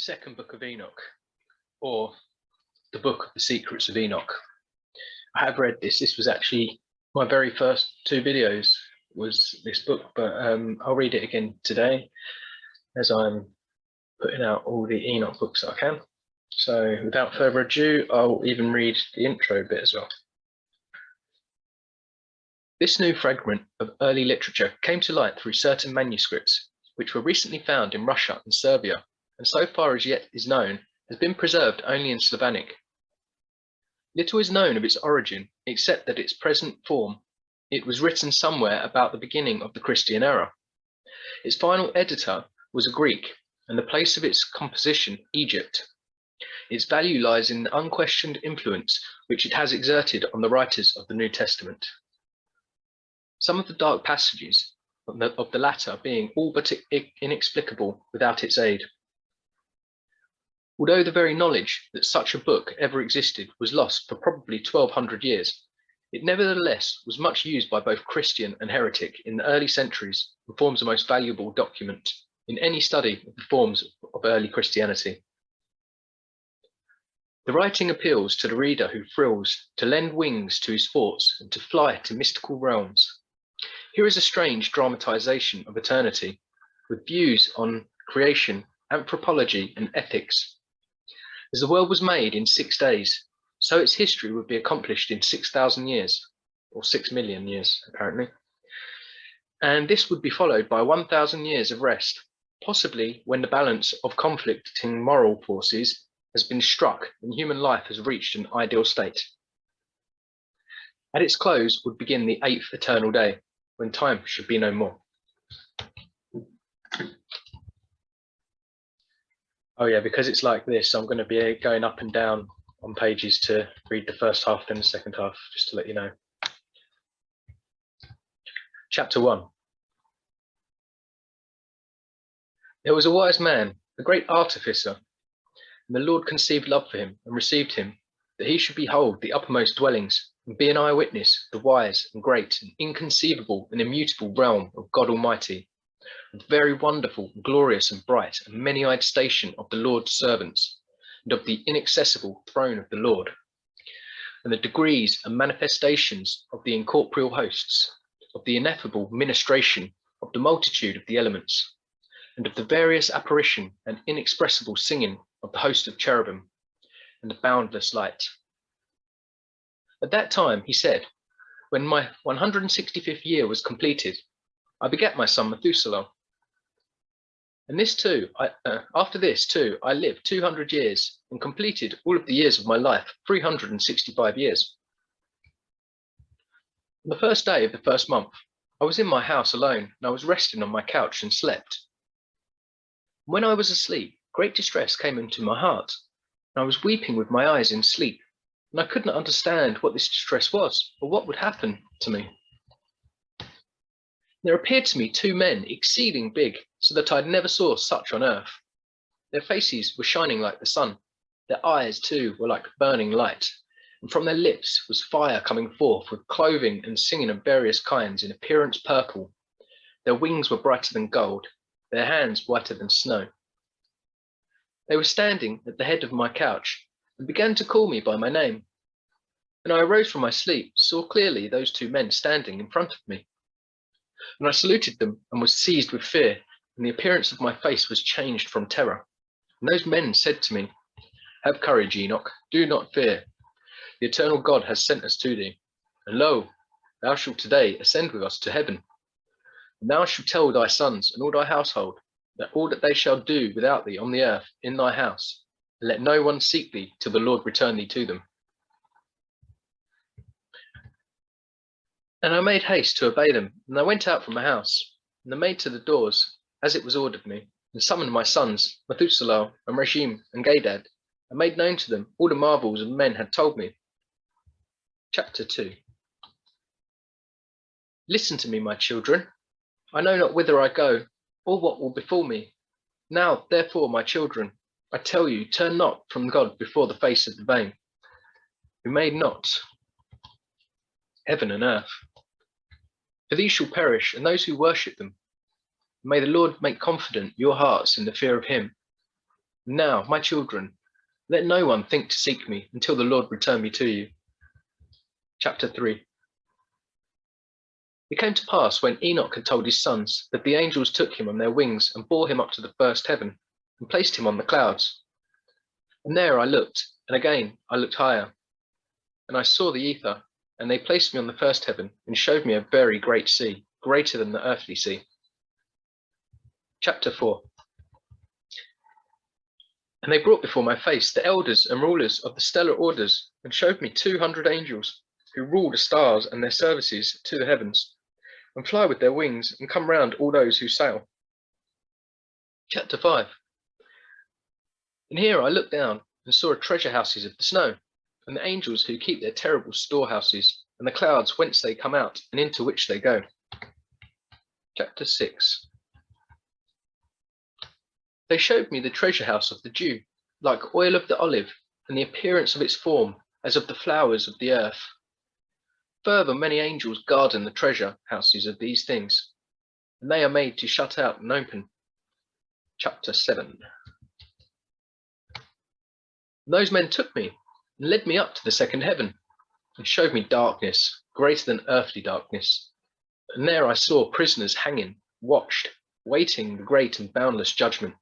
second book of Enoch, or the book of the secrets of Enoch. I have read this. This was actually my very first two videos was this book, but I'll read it again today as I'm putting out all the Enoch books that I can. So without further ado, I'll even read the intro bit as well. This new fragment of early literature came to light through certain manuscripts, which were recently found in Russia and Serbia, and so far as yet is known, has been preserved only in Slavonic. Little is known of its origin, except that its present form, it was written somewhere about the beginning of the Christian era. Its final editor was a Greek, and the place of its composition, Egypt. Its value lies in the unquestioned influence which it has exerted on the writers of the New Testament. Some of the dark passages of the latter being all but inexplicable without its aid. Although the very knowledge that such a book ever existed was lost for probably 1200 years, it nevertheless was much used by both Christian and heretic in the early centuries and forms the most valuable document in any study of the forms of early Christianity. The writing appeals to the reader who thrills to lend wings to his thoughts and to fly to mystical realms. Here is a strange dramatization of eternity, with views on creation, anthropology, and ethics. As the world was made in 6 days, so its history would be accomplished in 6,000 years, or 6 million years, apparently. And this would be followed by 1,000 years of rest, possibly when the balance of conflicting moral forces has been struck and human life has reached an ideal state. At its close would begin the 8th eternal day, when time should be no more. Oh yeah, because it's like this, I'm going to be going up and down on pages to read the first half, then the second half, just to let you know. Chapter 1. There was a wise man, a great artificer, and the Lord conceived love for him and received him, that he should behold the uppermost dwellings, and be an eyewitness of the wise and great and inconceivable and immutable realm of God Almighty, of the very wonderful, glorious and bright and many-eyed station of the Lord's servants, and of the inaccessible throne of the Lord, and the degrees and manifestations of the incorporeal hosts, of the ineffable ministration of the multitude of the elements, and of the various apparition and inexpressible singing of the host of cherubim, and the boundless light. At that time, he said, when my 165th year was completed, I begat my son Methuselah. And this too, after this too, I lived 200 years and completed all of the years of my life, 365 years. On the first day of the first month, I was in my house alone, and I was resting on my couch and slept. When I was asleep, great distress came into my heart, and I was weeping with my eyes in sleep, and I could not understand what this distress was, or what would happen to me. There appeared to me 2 men exceeding big, so that I never saw such on earth. Their faces were shining like the sun. Their eyes, too, were like burning light, and from their lips was fire coming forth, with clothing and singing of various kinds, in appearance purple. Their wings were brighter than gold, their hands whiter than snow. They were standing at the head of my couch, and began to call me by my name. And I arose from my sleep, saw clearly those 2 men standing in front of me. And I saluted them and was seized with fear, and the appearance of my face was changed from terror. And those men said to me, have courage, Enoch, do not fear. The eternal God has sent us to thee. And lo, thou shalt today ascend with us to heaven. And thou shalt tell thy sons and all thy household that all that they shall do without thee on the earth in thy house, and let no one seek thee till the Lord return thee to them. And I made haste to obey them, and I went out from my house, and I made to the doors, as it was ordered me, and summoned my sons, Methuselah, and Reshim, and Gadad, and made known to them all the marvels of men had told me. Chapter 2. Listen to me, my children. I know not whither I go, or what will befall me. Now, therefore, my children, I tell you, turn not from God before the face of the vain, who made not heaven and earth. For these shall perish, and those who worship them. May the Lord make confident your hearts in the fear of him. Now, my children, let no one think to seek me until the Lord return me to you. Chapter 3. It came to pass when Enoch had told his sons that the angels took him on their wings and bore him up to the first heaven and placed him on the clouds. And there I looked, and again I looked higher, and I saw the ether, and they placed me on the first heaven and showed me a very great sea, greater than the earthly sea. Chapter 4. And they brought before my face the elders and rulers of the stellar orders, and showed me 200 angels, who rule the stars and their services to the heavens, and fly with their wings, and come round all those who sail. Chapter 5. And here I looked down, and saw treasure houses of the snow, and the angels who keep their terrible storehouses, and the clouds whence they come out, and into which they go. Chapter 6. They showed me the treasure house of the Jew, like oil of the olive, and the appearance of its form as of the flowers of the earth. Further, many angels guard in the treasure houses of these things, and they are made to shut out and open. Chapter 7. And those men took me and led me up to the second heaven, and showed me darkness, greater than earthly darkness. And there I saw prisoners hanging, watched, waiting the great and boundless judgment.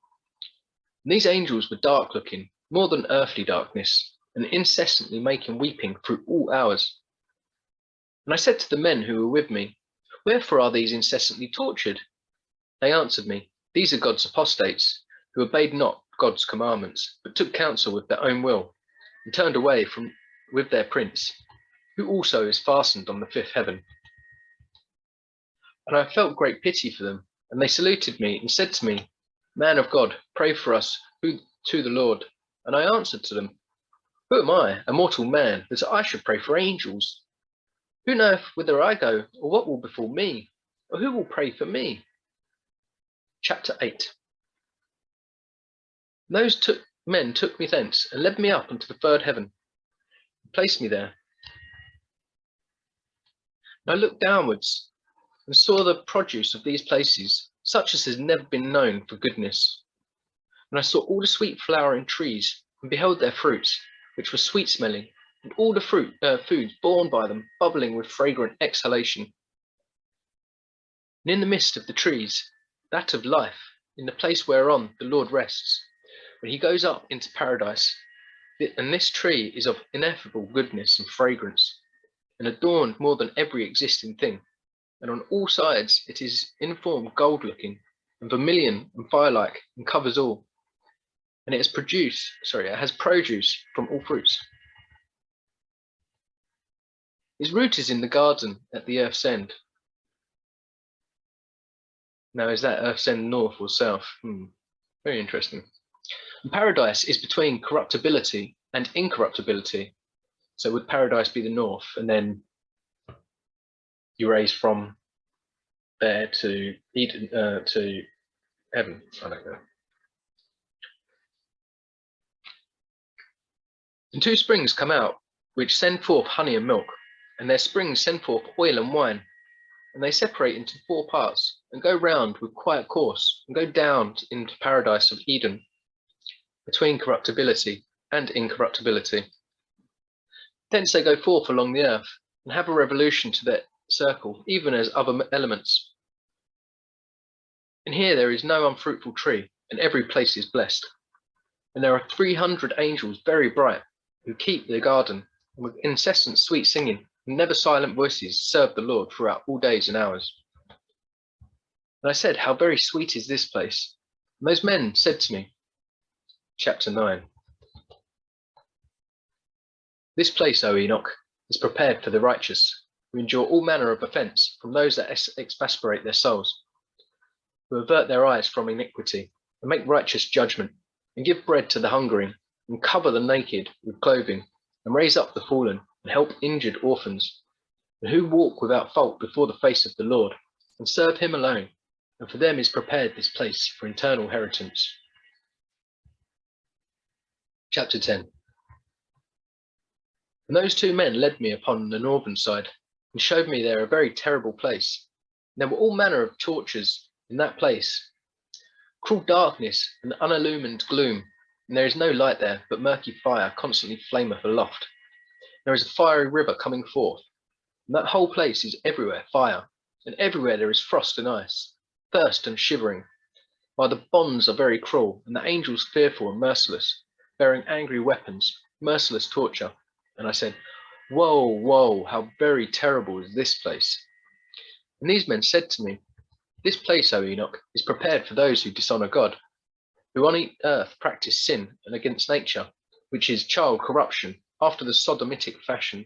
And these angels were dark looking, more than earthly darkness, and incessantly making weeping through all hours. And I said to the men who were with me, Wherefore are these incessantly tortured? They answered me, These are God's apostates, who obeyed not God's commandments, but took counsel with their own will, and turned away from with their prince, who also is fastened on the fifth heaven. And I felt great pity for them, and they saluted me and said to me, Man of God, pray for us to the Lord. And I answered to them, Who am I, a mortal man, that I should pray for angels? Who knoweth whither I go, or what will befall me, or who will pray for me? Chapter 8. Those men took me thence, and led me up into the third heaven, and placed me there. And I looked downwards, and saw the produce of these places, such as has never been known for goodness. And I saw all the sweet flowering trees, and beheld their fruits, which were sweet smelling, and all the foods borne by them, bubbling with fragrant exhalation. And in the midst of the trees, that of life, in the place whereon the Lord rests, when he goes up into paradise. And this tree is of ineffable goodness and fragrance, and adorned more than every existing thing. And on all sides it is in form gold-looking, and vermilion and fire-like, and covers all. And it has produce from all fruits. Its root is in the garden at the earth's end. Now, is that earth's end north or south? Very interesting. And paradise is between corruptibility and incorruptibility. So would paradise be the north, and then you raise from there to Eden, to heaven? I don't know. And two springs come out, which send forth honey and milk, and their springs send forth oil and wine. And they separate into 4 parts, and go round with quiet course, and go down into paradise of Eden, between corruptibility and incorruptibility. Thence they go forth along the earth, and have a revolution to their circle, even as other elements. And here there is no unfruitful tree, and every place is blessed. And there are 300 angels very bright, who keep the garden, and with incessant sweet singing, and never silent voices serve the Lord throughout all days and hours. And I said, How very sweet is this place. And those men said to me, Chapter 9. This place, O Enoch, is prepared for the righteous, who endure all manner of offence from those that exasperate their souls, who avert their eyes from iniquity, and make righteous judgment, and give bread to the hungering, and cover the naked with clothing, and raise up the fallen, and help injured orphans, and who walk without fault before the face of the Lord, and serve him alone, and for them is prepared this place for eternal inheritance. Chapter 10. And those 2 men led me upon the northern side, and showed me there a very terrible place. And there were all manner of tortures in that place, cruel darkness and unillumined gloom, and there is no light there, but murky fire constantly flameth aloft. There is a fiery river coming forth, and that whole place is everywhere fire, and everywhere there is frost and ice, thirst and shivering, while the bonds are very cruel, and the angels fearful and merciless, bearing angry weapons, merciless torture. And I said, Woe, woe, how very terrible is this place. And these men said to me, This place, O Enoch, is prepared for those who dishonour God, who on earth practice sin and against nature, which is child corruption, after the sodomitic fashion,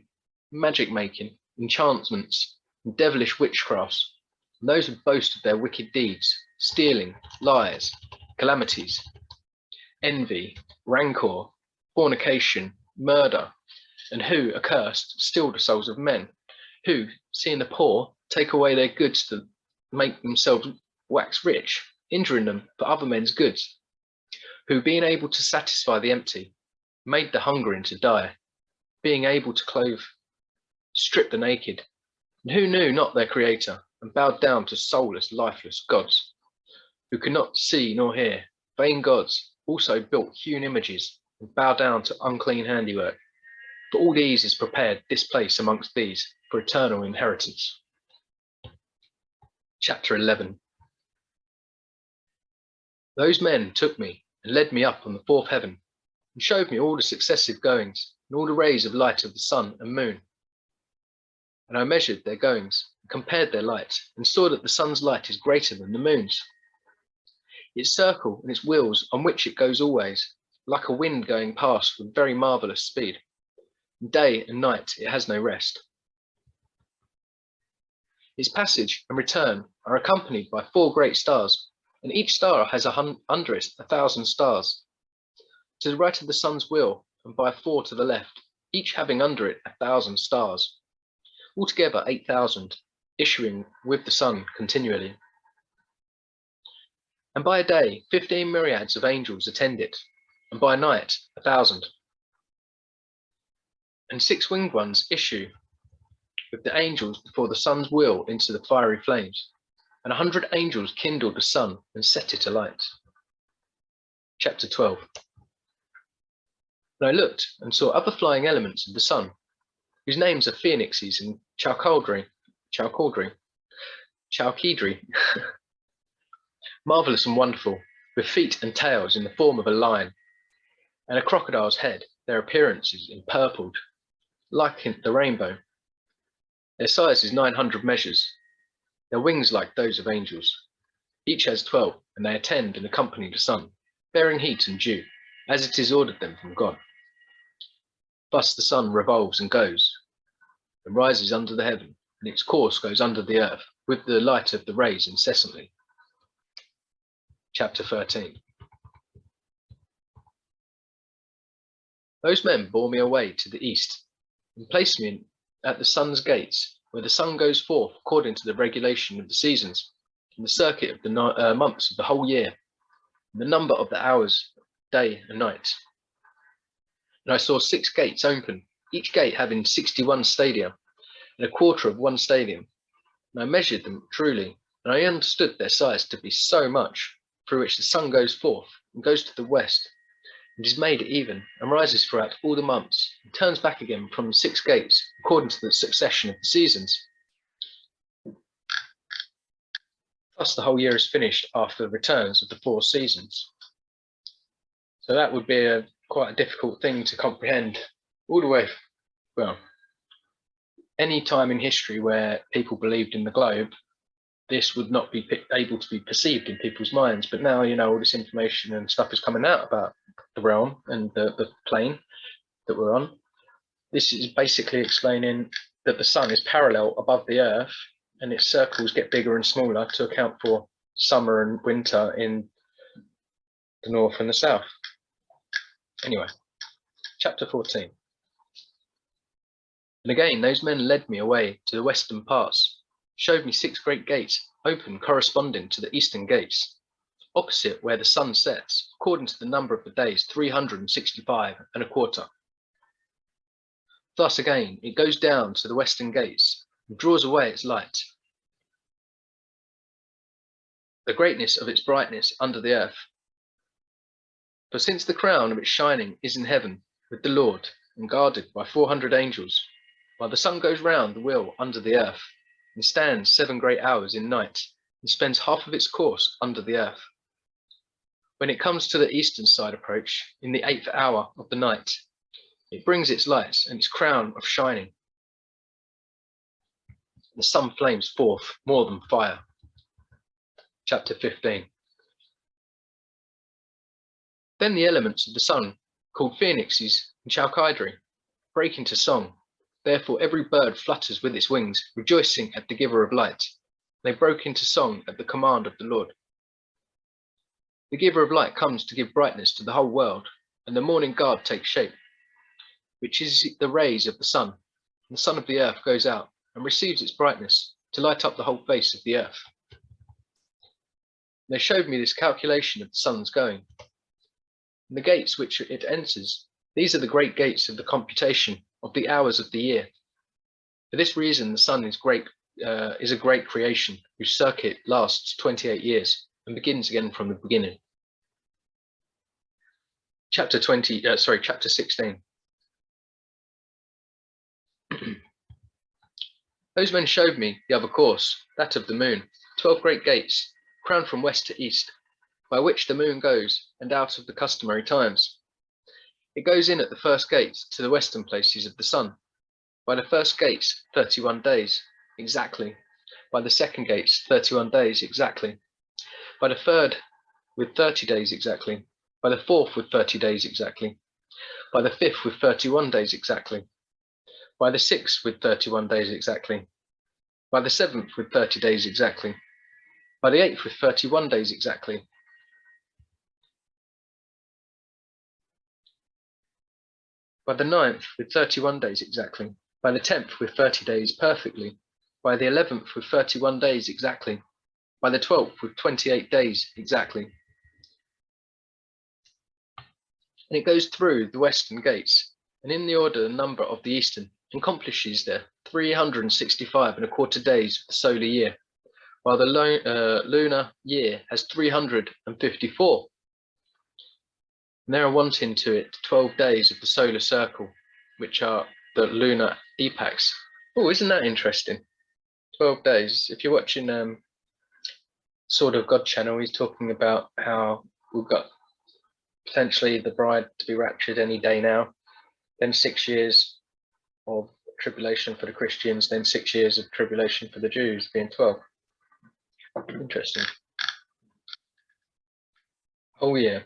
magic making, enchantments, and devilish witchcrafts, and those who boast of their wicked deeds, stealing, lies, calamities, envy, rancor, fornication, murder, and who, accursed, steal the souls of men, who, seeing the poor, take away their goods to make themselves wax rich, injuring them for other men's goods, who, being able to satisfy the empty, made the hungering to die, being able to clothe, strip the naked, and who knew not their Creator, and bowed down to soulless, lifeless gods, who could not see nor hear, vain gods, also built hewn images, and bow down to unclean handiwork. For all these is prepared this place amongst these, for eternal inheritance. Chapter 11. Those men took me and led me up on the fourth heaven, and showed me all the successive goings, and all the rays of light of the sun and moon. And I measured their goings, and compared their light, and saw that the sun's light is greater than the moon's. Its circle and its wheels on which it goes always, like a wind going past with very marvellous speed. Day and night it has no rest. Its passage and return are accompanied by 4 great stars, and each star has under it 1,000 stars. To the right of the sun's wheel, and by 4 to the left, each having under it 1,000 stars. Altogether 8,000, issuing with the sun continually. And by a day 15 myriads of angels attend it, and by night 1,000. And 6 winged ones issue with the angels before the sun's wheel into the fiery flames, and 100 angels kindle the sun and set it alight. Chapter 12. And I looked and saw other flying elements of the sun, whose names are phoenixes and chalkidri, marvellous and wonderful, with feet and tails in the form of a lion, and a crocodile's head. Their appearance is empurpled, like the rainbow. Their size is 900 measures, their wings like those of angels. Each has 12, and they attend and accompany the sun, bearing heat and dew, as it is ordered them from God. Thus the sun revolves and goes, and rises under the heaven, and its course goes under the earth, with the light of the rays incessantly. Chapter 13. Those men bore me away to the east, and placed me at the sun's gates, where the sun goes forth according to the regulation of the seasons, and the circuit of the months of the whole year, and the number of the hours, day and night. And I saw 6 gates open, each gate having 61 stadia, and a quarter of 1 stadium. And I measured them truly, and I understood their size to be so much, through which the sun goes forth, and goes to the west, and is made even, and rises throughout all the months, and turns back again from the 6 gates, according to the succession of the seasons. Thus the whole year is finished after the returns of the 4 seasons. So that would be quite a difficult thing to comprehend all the way, well, any time in history where people believed in the globe, this would not be able to be perceived in people's minds. But now, you know, all this information and stuff is coming out about the realm and the plane that we're on. This is basically explaining that the sun is parallel above the earth, and its circles get bigger and smaller to account for summer and winter in the north and the south. Anyway, chapter 14. And again, those men led me away to the western parts, showed me 6 great gates, open corresponding to the eastern gates, opposite where the sun sets, according to the number of the days, 365 and a quarter. Thus again, it goes down to the western gates, and draws away its light. The greatness of its brightness under the earth For since the crown of its shining is in heaven with the Lord, and guarded by 400 angels, while the sun goes round the wheel under the earth, and stands 7 great hours in night, and spends half of its course under the earth. When it comes to the eastern side approach, in the 8th hour of the night, it brings its lights and its crown of shining. The sun flames forth more than fire. Chapter 15. Then the elements of the sun, called phoenixes and chalkidri, break into song. Therefore every bird flutters with its wings, rejoicing at the giver of light. They broke into song at the command of the Lord. The giver of light comes to give brightness to the whole world, and the morning guard takes shape, which is the rays of the sun. And the sun of the earth goes out and receives its brightness to light up the whole face of the earth. They showed me this calculation of the sun's going. And the gates which it enters, these are the great gates of the computation of the hours of the year. For this reason, the sun is a great creation, whose circuit lasts 28 years and begins again from the beginning. Chapter 16. Those men showed me the other course, that of the moon, 12 great gates, crowned from west to east, by which the moon goes, and out of the customary times. It goes in at the first gate to the western places of the sun. By the first gates, 31 days, exactly. By the second gates, 31 days, exactly. By the third, with 30 days exactly. By the fourth, with 30 days exactly. By the fifth, with 31 days exactly. By the sixth, with 31 days exactly. By the seventh, with 30 days exactly. By the eighth, with 31 days exactly. By the ninth, with 31 days exactly. By the 10th, with 30 days perfectly. By the 11th, with 31 days exactly. By the 12th, with 28 days exactly. And it goes through the western gates, and in the order and number of the eastern, and accomplishes there 365 and a quarter days of the solar year, while the lunar year has 354. And there are wanting to it 12 days of the solar circle, which are the lunar epochs. Oh, isn't that interesting? 12 days. If you're watching Sword of God channel, he's talking about how we've got potentially the bride to be raptured any day now, then 6 years of tribulation for the Christians, then 6 years of tribulation for the Jews, being 12. Interesting. Oh yeah.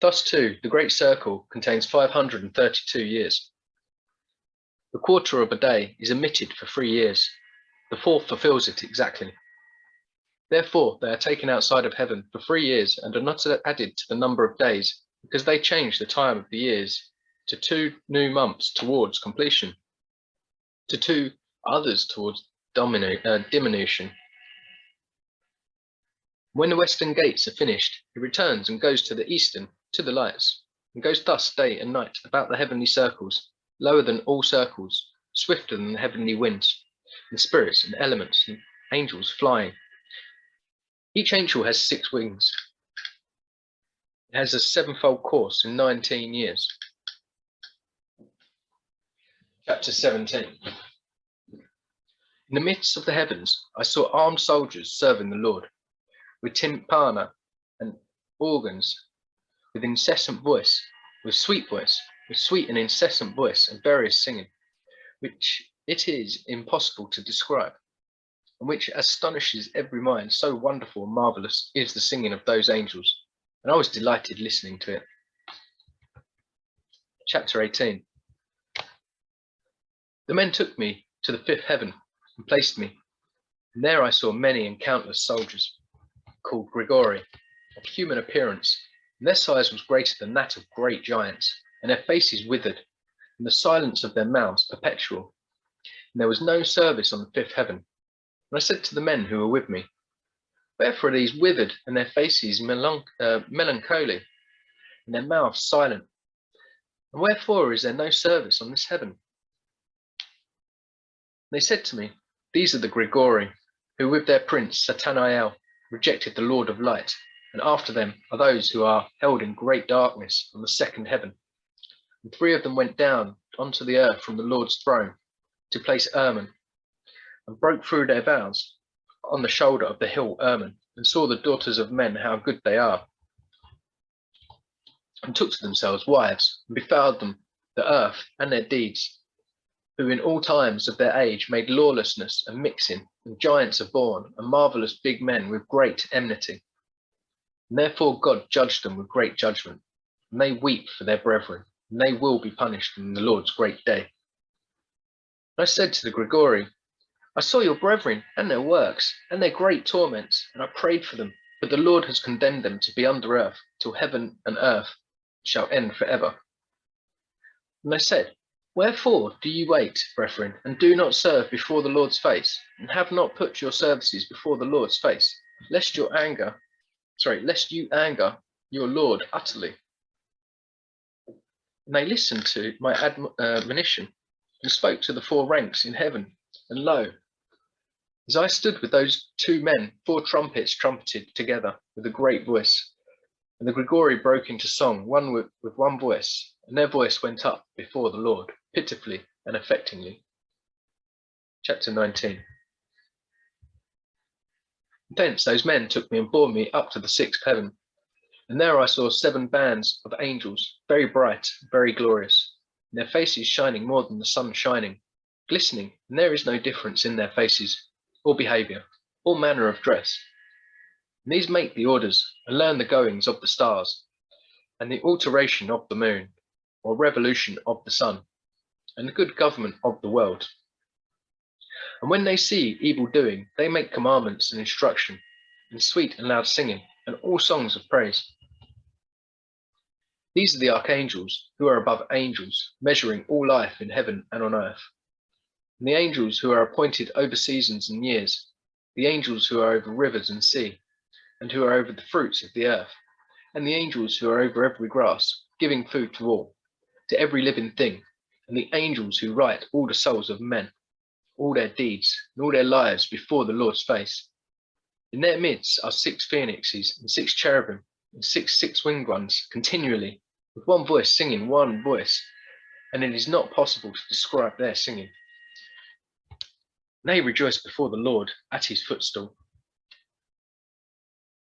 Thus too, the great circle contains 532 years. The quarter of a day is omitted for 3 years. The fourth fulfills it exactly. Therefore, they are taken outside of heaven for 3 years and are not added to the number of days, because they change the time of the years to 2 new months towards completion, to 2 others towards diminution. When the western gates are finished, it returns and goes to the eastern, to the lights, and goes thus day and night about the heavenly circles, lower than all circles, swifter than the heavenly winds, and spirits and elements and angels flying. Each angel has 6 wings. It has a 7-fold course in 19 years. Chapter 17. In the midst of the heavens, I saw armed soldiers serving the Lord, with timpana and organs, with incessant voice, with sweet and incessant voice, and various singing, which it is impossible to describe, and which astonishes every mind. So wonderful and marvelous is the singing of those angels, and I was delighted listening to it. Chapter 18. The men took me to the 5th heaven and placed me, and there I saw many and countless soldiers, called Grigori, of human appearance, and their size was greater than that of great giants, and their faces withered, and the silence of their mouths perpetual. And there was no service on the 5th heaven. And I said to the men who were with me, wherefore are these withered, and their faces melancholy, and their mouths silent? And wherefore is there no service on this heaven? They said to me, these are the Grigori, who with their prince Satanael rejected the Lord of light, and after them are those who are held in great darkness on the second heaven. And 3 of them went down onto the earth from the Lord's throne to place Hermon, and broke through their vows on the shoulder of the hill Hermon, and saw the daughters of men how good they are, and took to themselves wives, and befouled them, the earth, and their deeds, who in all times of their age made lawlessness and mixing, and giants are born, and marvellous big men with great enmity. And therefore God judged them with great judgment, and they weep for their brethren, and they will be punished in the Lord's great day. And I said to the Gregory, I saw your brethren and their works, and their great torments, and I prayed for them, but the Lord has condemned them to be under earth, till heaven and earth shall end forever. And I said, wherefore do you wait, brethren, and do not serve before the Lord's face, and have not put your services before the Lord's face, lest you anger your Lord utterly? And they listened to my admonition, and spoke to the 4 ranks in heaven, and lo, as I stood with those 2 men, 4 trumpets trumpeted together with a great voice, and the Gregory broke into song, one with one voice, and their voice went up before the Lord, pitifully and affectingly. Chapter 19. Thence those men took me and bore me up to the 6th heaven, and there I saw 7 bands of angels, very bright, very glorious, and their faces shining more than the sun shining, glistening, and there is no difference in their faces, or behaviour, or manner of dress. And these make the orders, and learn the goings of the stars, and the alteration of the moon, or revolution of the sun, and the good government of the world. And when they see evil doing, they make commandments and instruction, and sweet and loud singing, and all songs of praise. These are the archangels, who are above angels, measuring all life in heaven and on earth. And the angels who are appointed over seasons and years, the angels who are over rivers and sea, and who are over the fruits of the earth, and the angels who are over every grass, giving food to all, to every living thing, and the angels who write all the souls of men, all their deeds, and all their lives before the Lord's face. In their midst are 6 phoenixes, and 6 cherubim, and 6 six-winged ones, continually, with one voice singing one voice, and it is not possible to describe their singing. They rejoice before the Lord at his footstool.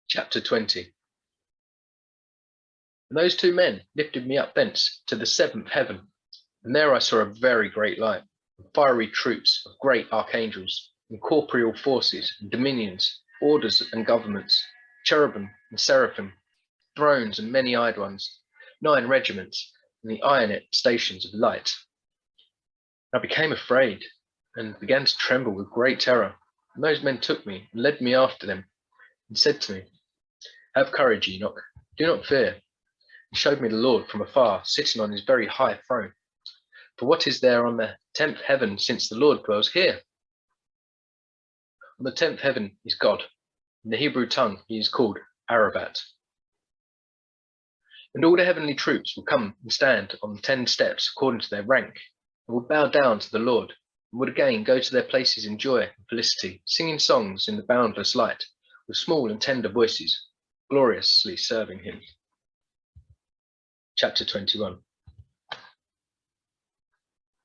Chapter 20. And those 2 men lifted me up thence to the 7th heaven, and there I saw a very great light, and fiery troops of great archangels, and corporeal forces, and dominions, orders and governments, cherubim and seraphim, thrones and many-eyed ones, 9 regiments, and the iron stations of light. I became afraid, and began to tremble with great terror. And those men took me, and led me after them, and said to me, have courage, Enoch, do not fear. He showed me the Lord from afar, sitting on his very high throne. For what is there on the 10th heaven, since the Lord dwells here? On the 10th heaven is God. In the Hebrew tongue he is called Arabat. And all the heavenly troops will come and stand on the 10 steps according to their rank, and will bow down to the Lord, and would again go to their places in joy and felicity, singing songs in the boundless light, with small and tender voices, gloriously serving him. Chapter 21.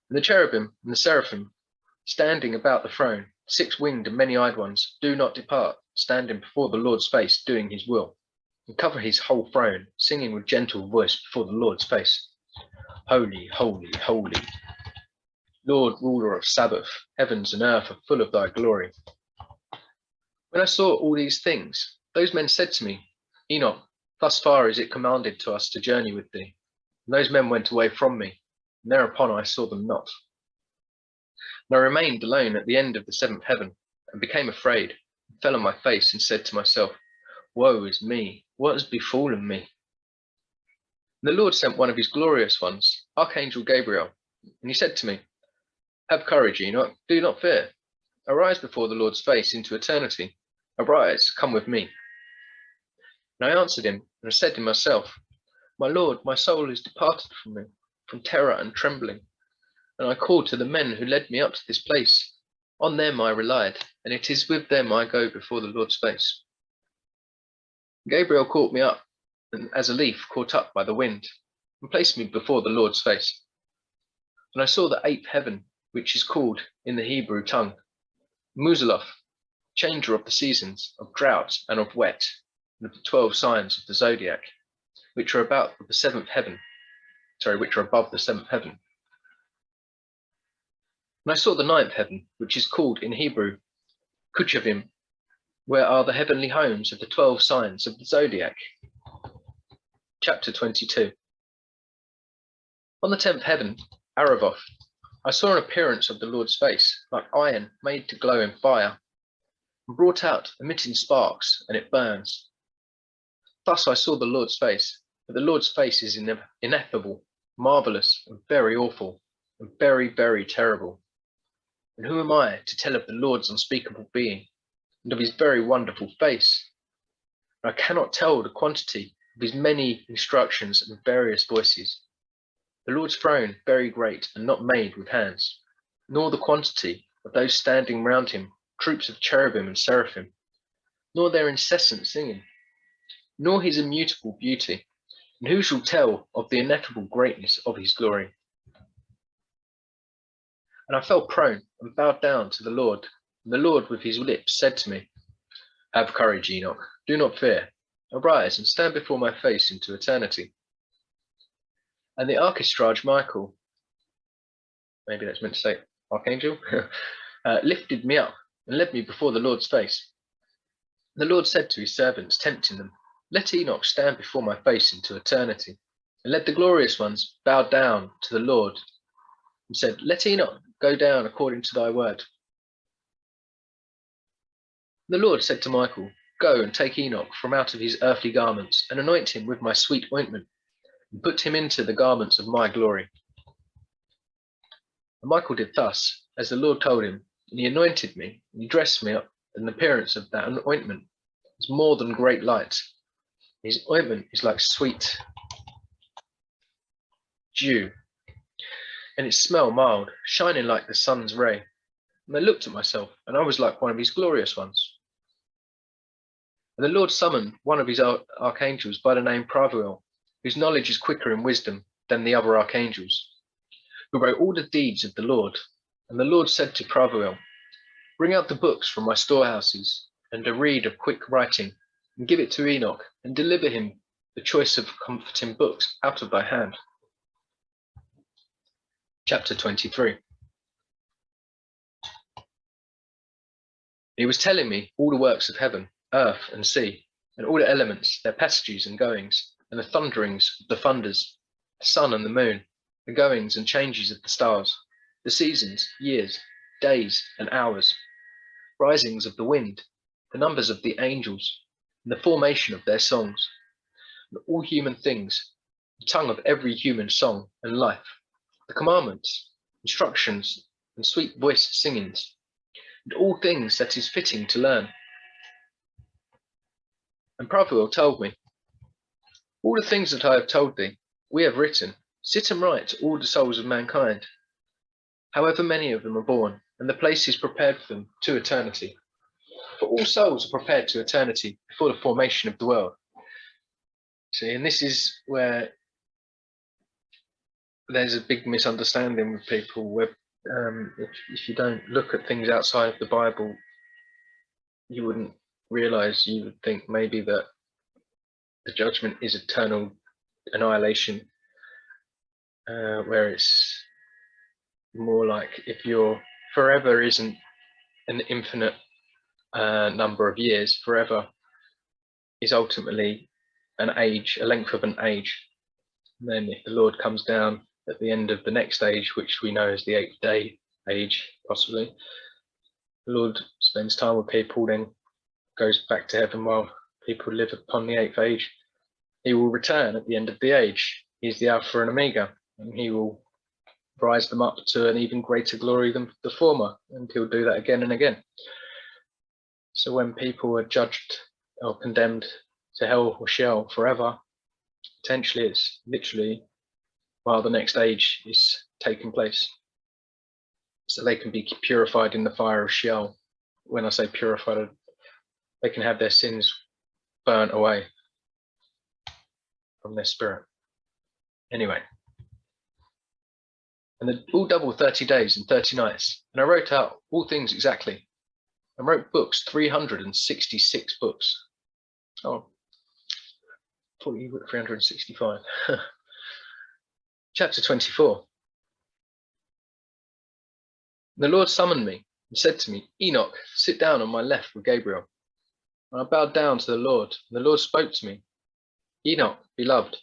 And the cherubim and the seraphim, standing about the throne, 6-winged and many-eyed ones, do not depart, standing before the Lord's face, doing his will, and cover his whole throne, singing with gentle voice before the Lord's face. Holy, holy, holy, Lord, ruler of Sabbath, heavens and earth are full of thy glory. When I saw all these things, those men said to me, Enoch, thus far is it commanded to us to journey with thee. And those men went away from me, and thereupon I saw them not. And I remained alone at the end of the 7th heaven, and became afraid, and fell on my face, and said to myself, woe is me, what has befallen me? And the Lord sent one of his glorious ones, Archangel Gabriel, and he said to me, have courage, Enoch, do not fear. Arise before the Lord's face into eternity. Arise, come with me. And I answered him, and I said to myself, my Lord, my soul is departed from me, from terror and trembling. And I called to the men who led me up to this place. On them I relied, and it is with them I go before the Lord's face. Gabriel caught me up, as a leaf caught up by the wind, and placed me before the Lord's face. And I saw the eighth heaven, which is called in the Hebrew tongue Muzaloth, changer of the seasons, of drought and of wet, and of the 12 signs of the zodiac, which are above the seventh heaven. And I saw the ninth heaven, which is called in Hebrew Kuchavim, where are the heavenly homes of the 12 signs of the zodiac. Chapter 22. On the 10th heaven, Aravoth, I saw an appearance of the Lord's face, like iron made to glow in fire, and brought out, emitting sparks, and it burns. Thus I saw the Lord's face, but the Lord's face is ineffable, marvelous, and very awful, and very, very terrible. And who am I to tell of the Lord's unspeakable being, and of his very wonderful face? And I cannot tell the quantity of his many instructions and various voices. The Lord's throne very great and not made with hands, nor the quantity of those standing round him, troops of cherubim and seraphim, nor their incessant singing, nor his immutable beauty, and who shall tell of the ineffable greatness of his glory? And I fell prone and bowed down to the Lord, and the Lord with his lips said to me, Have courage, Enoch, do not fear. Arise and stand before my face into eternity. And the archistrage Michael, maybe that's meant to say archangel, lifted me up and led me before the Lord's face. The Lord said to his servants, tempting them, Let Enoch stand before my face into eternity, and let the glorious ones bow down to the Lord, and said, Let Enoch go down according to thy word. The Lord said to Michael, Go and take Enoch from out of his earthly garments, and anoint him with my sweet ointment, and put him into the garments of my glory. And Michael did thus, as the Lord told him, and he anointed me, and he dressed me up, and the appearance of that ointment was more than great light. His ointment is like sweet dew, and its smell mild, shining like the sun's ray. And I looked at myself, and I was like one of his glorious ones. And the Lord summoned one of his archangels by the name Pravuel, whose knowledge is quicker in wisdom than the other archangels, who wrote all the deeds of the Lord. And the Lord said to Pravuel, Bring out the books from my storehouses, and a reed of quick writing, and give it to Enoch, and deliver him the choice of comforting books out of thy hand. Chapter 23. He was telling me all the works of heaven, earth, and sea, and all the elements, their passages and goings, and the thunderings of the thunders, the sun and the moon, the goings and changes of the stars, the seasons, years, days, and hours, risings of the wind, the numbers of the angels, and the formation of their songs, and all human things, the tongue of every human song and life, the commandments, instructions, and sweet-voiced singings, and all things that is fitting to learn. And Pravuel told me, All the things that I have told thee, we have written. Sit and write to all the souls of mankind, however many of them are born, and the place is prepared for them to eternity. For all souls are prepared to eternity before the formation of the world. See, and this is where there's a big misunderstanding with people where if you don't look at things outside of the Bible, you wouldn't realize, you would think maybe that the judgment is eternal annihilation, where it's more like if you're forever isn't an infinite number of years. Forever is ultimately an age, a length of an age. And then if the Lord comes down at the end of the next age, which we know is the 8th day age, possibly, the Lord spends time with people, then goes back to heaven while people live upon the 8th age. He will return at the end of the age. He's the Alpha and Omega, and he will rise them up to an even greater glory than the former, and he'll do that again and again. So when people are judged or condemned to hell or Sheol forever, potentially it's literally while the next age is taking place, so they can be purified in the fire of Sheol. When I say purified, they can have their sins burnt away, from their spirit. Anyway, and all double 30 days and 30 nights, and I wrote out all things exactly. I wrote books, 366 books. Oh, 365. Chapter 24. The Lord summoned me and said to me, Enoch, sit down on my left with Gabriel. And I bowed down to the Lord, and the Lord spoke to me, Enoch, beloved,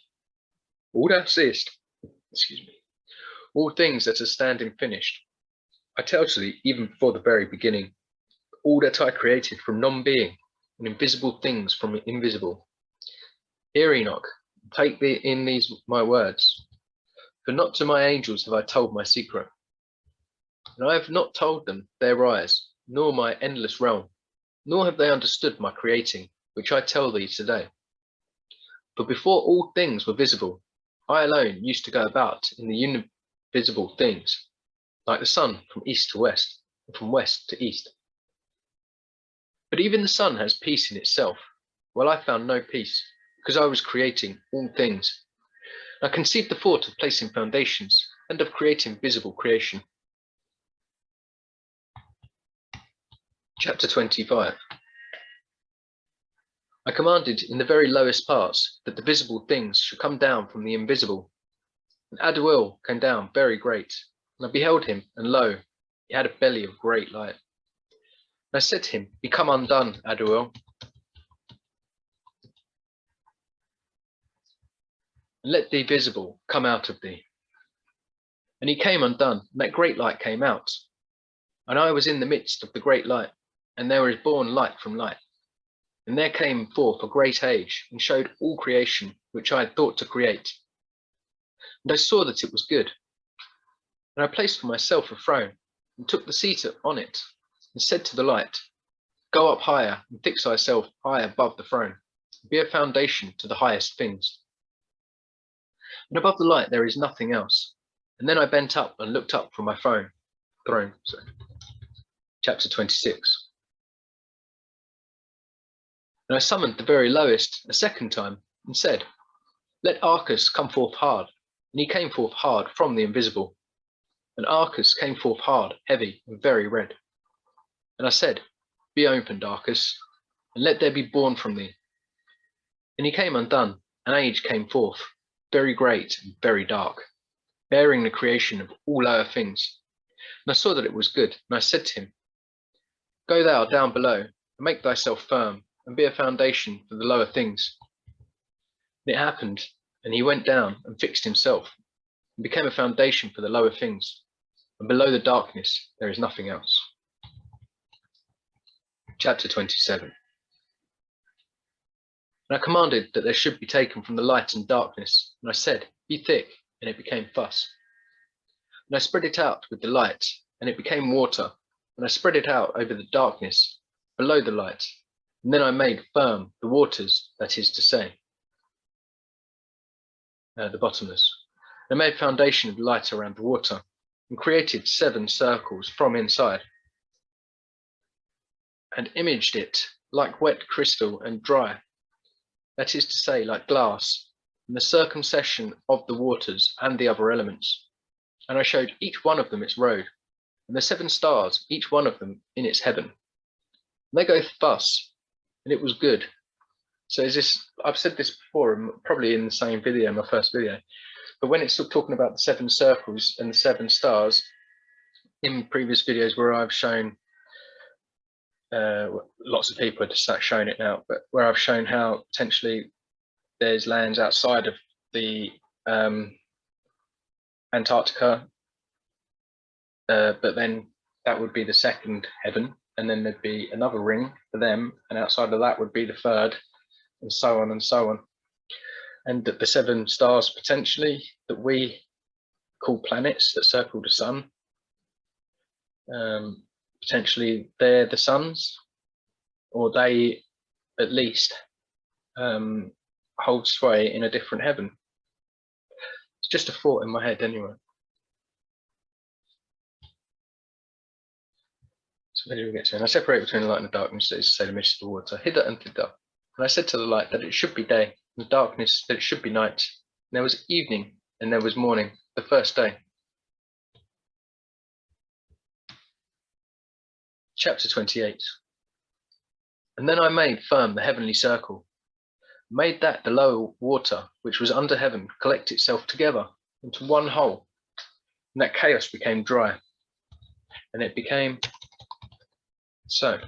all thou seest, all things that are standing finished, I tell to thee even before the very beginning, all that I created from non-being, and invisible things from invisible. Hear, Enoch, take thee in these my words, for not to my angels have I told my secret, and I have not told them their rise, nor my endless realm, nor have they understood my creating, which I tell thee today. For before all things were visible, I alone used to go about in the invisible things, like the sun from east to west, and from west to east. But even the sun has peace in itself, while I found no peace, because I was creating all things. I conceived the thought of placing foundations, and of creating visible creation. Chapter 25. I commanded in the very lowest parts that the visible things should come down from the invisible. And Aduel came down very great, and I beheld him, and lo, he had a belly of great light. And I said to him, Become undone, Aduel, and let thee visible come out of thee. And he came undone, and that great light came out. And I was in the midst of the great light, and there was born light from light. And there came forth a great age, and showed all creation which I had thought to create. And I saw that it was good. And I placed for myself a throne, and took the seat on it, and said to the light, Go up higher, and fix thyself high above the throne, and be a foundation to the highest things. And above the light there is nothing else. And then I bent up and looked up from my throne. Chapter 26. And I summoned the very lowest a second time, and said, Let Arcus come forth hard. And he came forth hard from the invisible. And Arcus came forth hard, heavy, and very red. And I said, Be opened, Arcus, and let there be born from thee. And he came undone, an age came forth, very great and very dark, bearing the creation of all lower things. And I saw that it was good, and I said to him, Go thou down below, and make thyself firm, and be a foundation for the lower things. And it happened, and he went down and fixed himself, and became a foundation for the lower things. And below the darkness there is nothing else. Chapter 27. And I commanded that there should be taken from the light and darkness, and I said, Be thick, and it became fuss. And I spread it out with the light, and it became water, and I spread it out over the darkness, below the light, and then I made firm the waters, that is to say, the bottomless. I made foundation of light around the water, and created 7 circles from inside, and imaged it like wet crystal and dry, that is to say, like glass, in the circumcision of the waters and the other elements. And I showed each one of them its road, and the 7 stars, each one of them in its heaven. And they go thus, and it was good. So is this, I've said this before, probably in the same video, my first video, but when it's talking about the 7 circles and the 7 stars, in previous videos where I've shown, lots of people have shown it now, but where I've shown how potentially there's lands outside of the Antarctica, but then that would be the 2nd heaven, and then there'd be another ring for them, and outside of that would be the 3rd, and so on and so on. And that the 7 stars potentially that we call planets that circle the sun, potentially they're the suns, or they at least hold sway in a different heaven. It's just a thought in my head anyway. So where do we get to? And I separate between the light and the darkness, that is to say the mist of the water, hither and thither. And I said to the light that it should be day, and the darkness that it should be night. And there was evening, and there was morning, the first day. Chapter 28. And then I made firm the heavenly circle, made that the lower water which was under heaven collect itself together into one whole, and that chaos became dry. And it became so.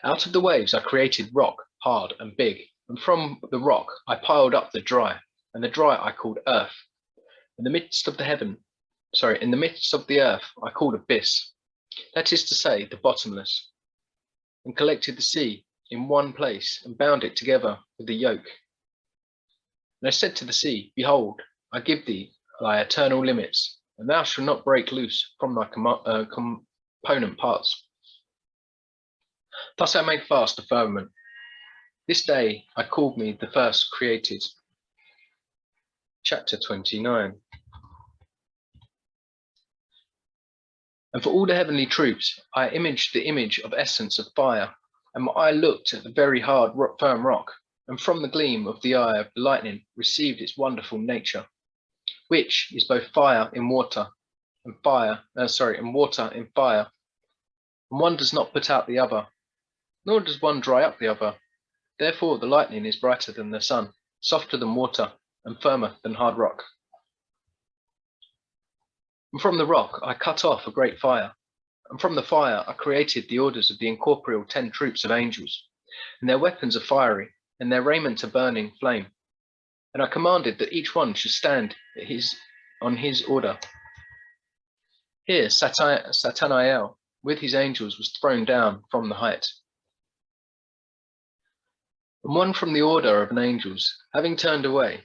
Out of the waves I created rock, hard and big, and from the rock I piled up the dry, and the dry I called earth. In the midst of the earth I called abyss, that is to say, the bottomless, and collected the sea in one place, and bound it together with the yoke. And I said to the sea, Behold, I give thee thy eternal limits, and thou shalt not break loose from thy component parts. Thus I made fast the firmament. This day I called me the first created. Chapter 29. And for all the heavenly troops I imaged the image of essence of fire, and my eye looked at the very hard firm rock, and from the gleam of the eye of the lightning received its wonderful nature, which is both fire in water, and water in fire. And one does not put out the other, nor does one dry up the other. Therefore the lightning is brighter than the sun, softer than water, and firmer than hard rock. And from the rock I cut off a great fire, and from the fire I created the orders of the incorporeal 10 troops of angels, and their weapons are fiery, and their raiment a burning flame. And I commanded that each one should stand on his order. Here Satanael with his angels was thrown down from the height. And one from the order of angels, having turned away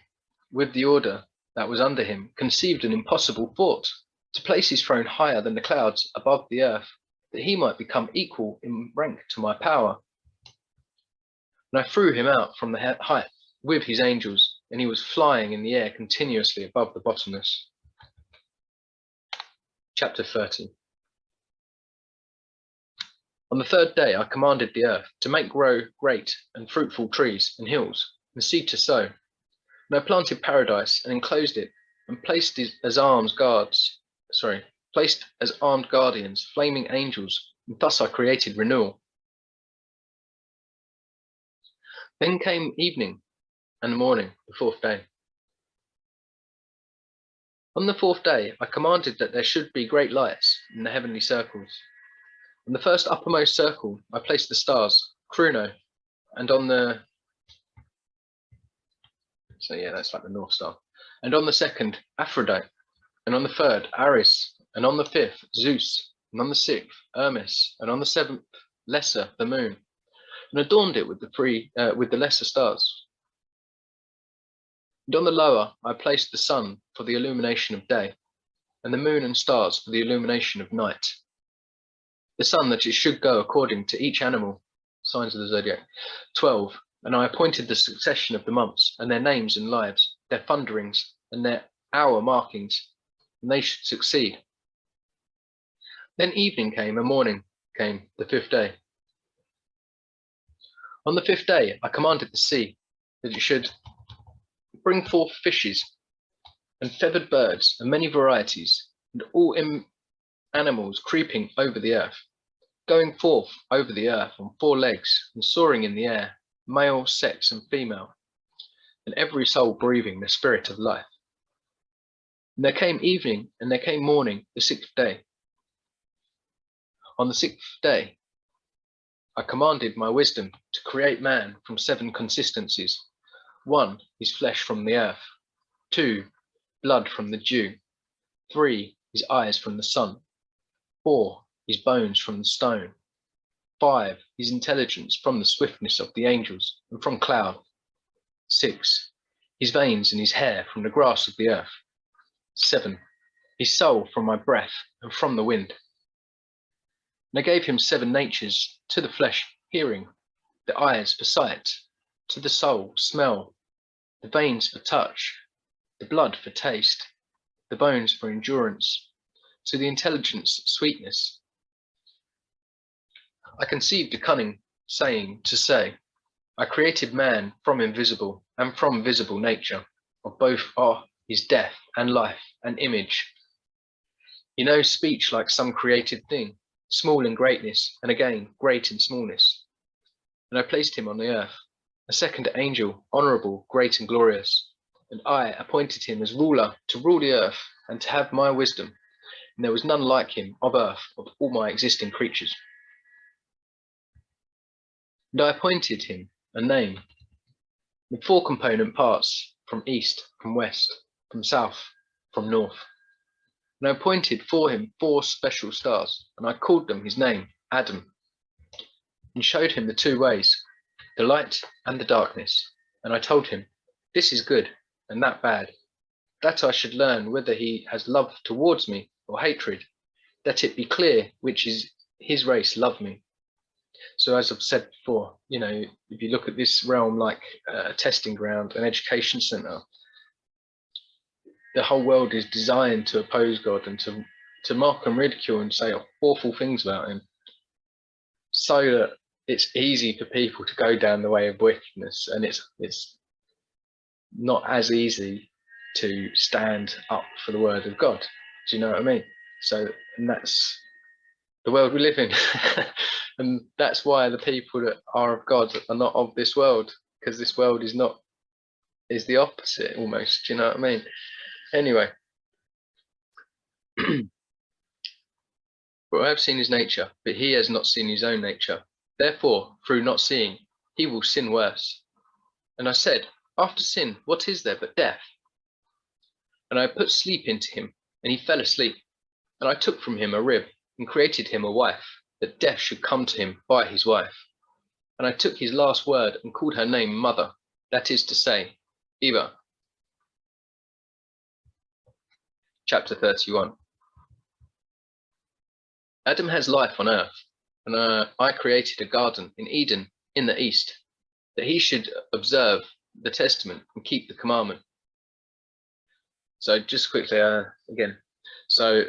with the order that was under him, conceived an impossible thought, to place his throne higher than the clouds above the earth, that he might become equal in rank to my power. And I threw him out from the height with his angels, and he was flying in the air continuously above the bottomless. Chapter 30. On the third day I commanded the earth to make grow great and fruitful trees and hills, and seed to sow. And I planted paradise and enclosed it, and placed as armed guardians flaming angels, and thus I created renewal. Then came evening and the morning, the fourth day. On the fourth day I commanded that there should be great lights in the heavenly circles. On the first uppermost circle I placed the stars, Chrono, and on the that's like the North Star, and on the second Aphrodite, and on the third Ares, and on the fifth Zeus, and on the sixth Hermes, and on the seventh Lesser, the moon, and adorned it with the lesser stars. And on the lower I placed the sun for the illumination of day, and the moon and stars for the illumination of night. The sun that it should go according to each animal, signs of the zodiac, 12, and I appointed the succession of the months, and their names and lives, their thunderings, and their hour markings, and they should succeed. Then evening came, and morning came, the fifth day. On the fifth day I commanded the sea that it should bring forth fishes, and feathered birds, and many varieties, and all animals creeping over the earth, going forth over the earth on 4 legs, and soaring in the air, male, sex, and female, and every soul breathing the spirit of life. And there came evening, and there came morning, the 6th day. On the 6th day I commanded my wisdom to create man from 7 consistencies. 1, his flesh from the earth. 2, blood from the dew. 3, his eyes from the sun. 4, his bones from the stone. 5, his intelligence from the swiftness of the angels and from cloud. 6, his veins and his hair from the grass of the earth. 7, his soul from my breath and from the wind. And I gave him 7 natures: to the flesh, hearing; the eyes for sight; to the soul, smell; the veins for touch; the blood for taste; the bones for endurance; to the intelligence, sweetness. I conceived a cunning saying to say, I created man from invisible and from visible nature. Of both are his death and life and image. He knows speech like some created thing, small in greatness, and again great in smallness. And I placed him on the earth, a second angel, honourable, great and glorious. And I appointed him as ruler to rule the earth and to have my wisdom. And there was none like him of earth of all my existing creatures. And I appointed him a name with 4 component parts, from east, from west, from south, from north. And I appointed for him 4 special stars, and I called them his name, Adam, and showed him the 2 ways, the light and the darkness. And I told him, this is good and that bad, that I should learn whether he has love towards me or hatred, that it be clear which is his race love me. So as I've said before, you know, if you look at this realm like a testing ground, an education center, the whole world is designed to oppose God and to mock and ridicule and say awful things about him, so that it's easy for people to go down the way of wickedness, and it's not as easy to stand up for the word of God. Do you know what I mean? So, and that's the world we live in. And that's why the people that are of God are not of this world, because this world is the opposite almost. Do you know what I mean? Anyway, for I have seen his nature, but he has not seen his own nature. Therefore, through not seeing, he will sin worse. And I said, after sin, what is there but death? And I put sleep into him, and he fell asleep. And I took from him a rib, and created him a wife, that death should come to him by his wife. And I took his last word, and called her name Mother, that is to say, Eva. Chapter 31. Adam has life on earth, and I created a garden in Eden in the east, that he should observe the testament and keep the commandment. So just quickly, again, so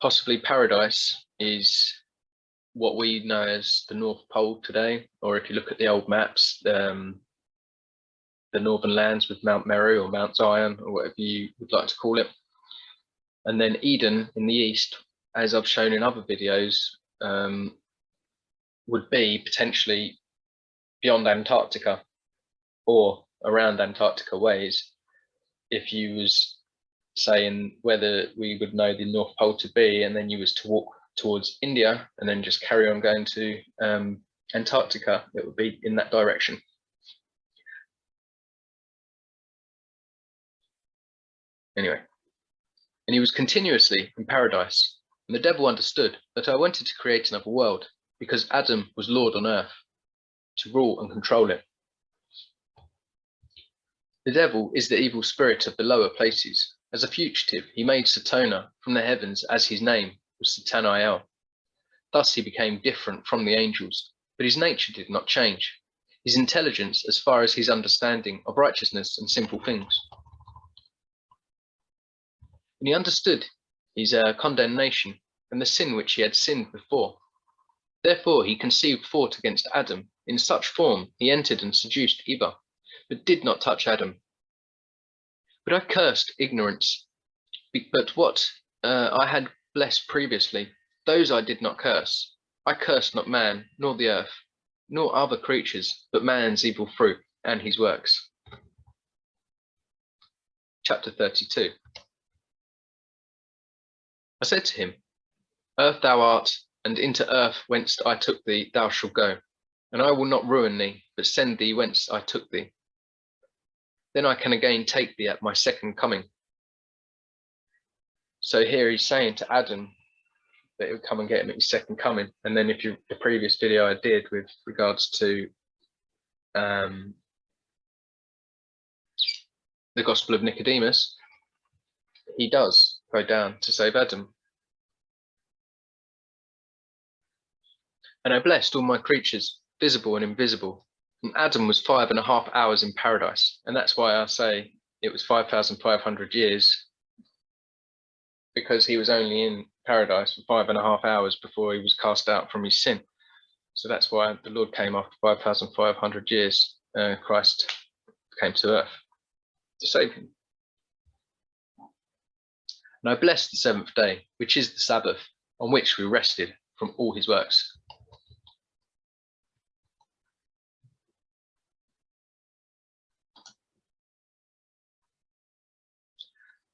possibly paradise is what we know as the North Pole today, or if you look at the old maps, the northern lands with Mount Meru or Mount Zion or whatever you would like to call it. And then Eden in the east, as I've shown in other videos, would be potentially beyond Antarctica or around Antarctica ways, if you was saying whether we would know the North Pole to be, and then you was to walk towards India and then just carry on going to Antarctica, it would be in that direction. Anyway, and he was continuously in paradise, and the devil understood that I wanted to create another world, because Adam was Lord on earth, to rule and control it. The devil is the evil spirit of the lower places. As a fugitive, he made Satana from the heavens, as his name was Satanael. Thus he became different from the angels, but his nature did not change, his intelligence as far as his understanding of righteousness and simple things. And he understood his condemnation and the sin which he had sinned before. Therefore he conceived thought against Adam. In such form he entered and seduced Eva, but did not touch Adam. But I cursed ignorance, but what I had blessed previously, those I did not curse. I cursed not man, nor the earth, nor other creatures, but man's evil fruit and his works. Chapter 32. I said to him, Earth thou art, and into earth whence I took thee thou shalt go, and I will not ruin thee, but send thee whence I took thee. Then I can again take thee at my second coming. So here he's saying to Adam that he'll come and get him at his second coming. And then if you, the previous video I did with regards to the Gospel of Nicodemus, he does go down to save Adam. And I blessed all my creatures, visible and invisible. And Adam was 5.5 hours in paradise. And that's why I say it was 5,500 years, because he was only in paradise for 5.5 hours before he was cast out from his sin. So that's why the Lord came after 5,500 years. Christ came to earth to save him. And I blessed the seventh day, which is the Sabbath, on which we rested from all his works.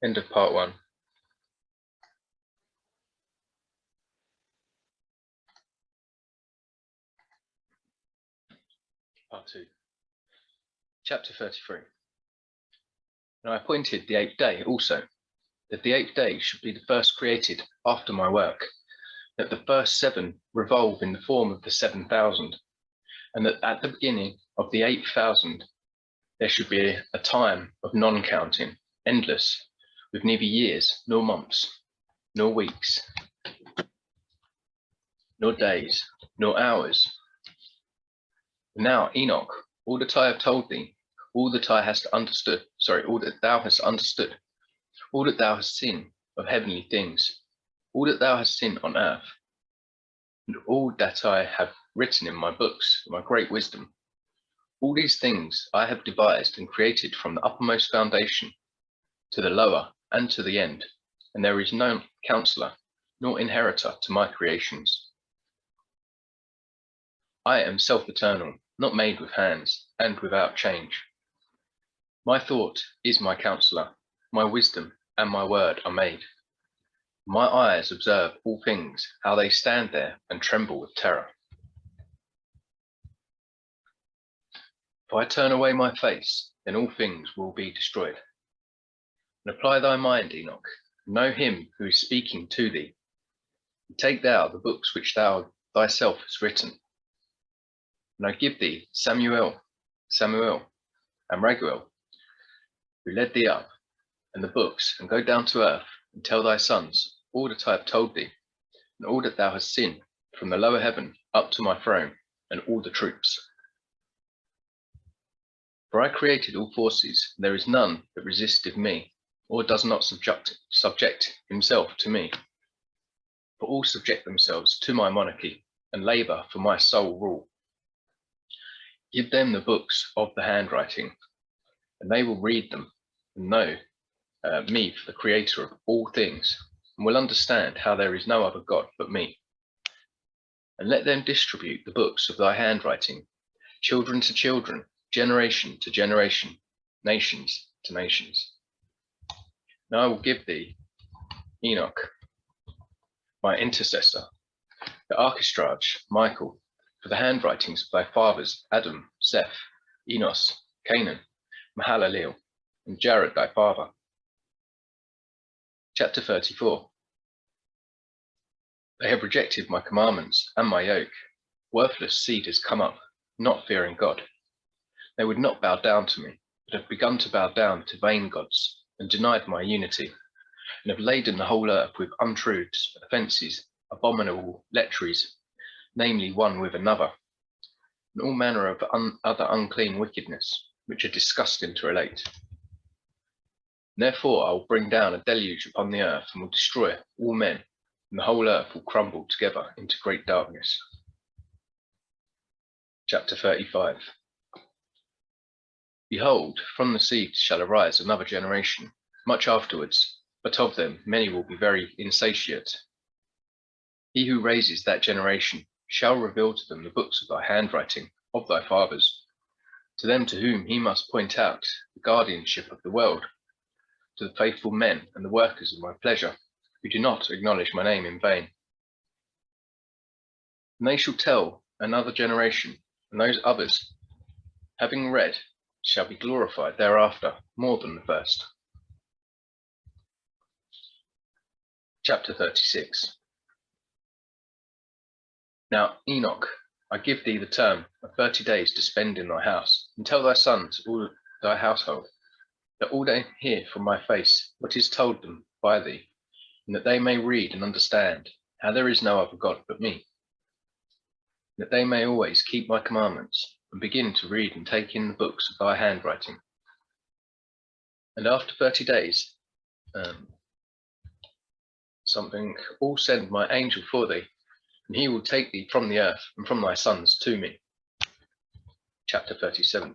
End of part 1. Part 2. Chapter 33. And I appointed the 8th day also, that the 8th day should be the first created after my work, that the first 7 revolve in the form of the 7,000, and that at the beginning of the 8,000 there should be a time of non-counting, endless, with neither years, nor months, nor weeks, nor days, nor hours. Now, Enoch, all that I have told thee, all that thou hast understood, all that thou hast seen of heavenly things, all that thou hast seen on earth, and all that I have written in my books, my great wisdom, all these things I have devised and created from the uppermost foundation to the lower and to the end, and there is no counselor nor inheritor to my creations. I am self-eternal, not made with hands, and without change. My thought is my counselor, my wisdom and my word are made. My eyes observe all things, how they stand there and tremble with terror. If I turn away my face, then all things will be destroyed. And apply thy mind, Enoch, know him who is speaking to thee. And take thou the books which thou thyself hast written. And I give thee Samuel, and Raguel, who led thee up, and the books, and go down to earth, and tell thy sons all that I have told thee, and all that thou hast seen, from the lower heaven up to my throne, and all the troops. For I created all forces, and there is none that resisteth me, or does not subject himself to me. For all subject themselves to my monarchy, and labour for my sole rule. Give them the books of the handwriting, and they will read them, and know me for the creator of all things, and will understand how there is no other God but me. And let them distribute the books of thy handwriting, children to children, generation to generation, nations to nations. Now I will give thee Enoch, my intercessor, the archistrage, Michael, for the handwritings of thy fathers, Adam, Seth, Enos, Canaan, Mahalaleel, and Jared thy father. Chapter 34. They have rejected my commandments and my yoke. Worthless seed has come up, not fearing God. They would not bow down to me, but have begun to bow down to vain gods, and denied my unity, and have laden the whole earth with untruths, offences, abominable lecheries, namely one with another, and all manner of other unclean wickedness, which are disgusting to relate. Therefore I will bring down a deluge upon the earth, and will destroy all men, and the whole earth will crumble together into great darkness. Chapter 35. Behold, from the seed shall arise another generation, much afterwards, but of them many will be very insatiate. He who raises that generation shall reveal to them the books of thy handwriting of thy fathers, to them to whom he must point out the guardianship of the world, to the faithful men and the workers of my pleasure, who do not acknowledge my name in vain. And they shall tell another generation, and those others, having read, shall be glorified thereafter more than the first. Chapter 36. Now, Enoch, I give thee the term of 30 days to spend in thy house, and tell thy sons, all thy household, that all they hear from my face what is told them by thee, and that they may read and understand how there is no other God but me, that they may always keep my commandments, and begin to read and take in the books of thy handwriting. And after 30 days, all send my angel for thee, and he will take thee from the earth and from thy sons to me. Chapter 37.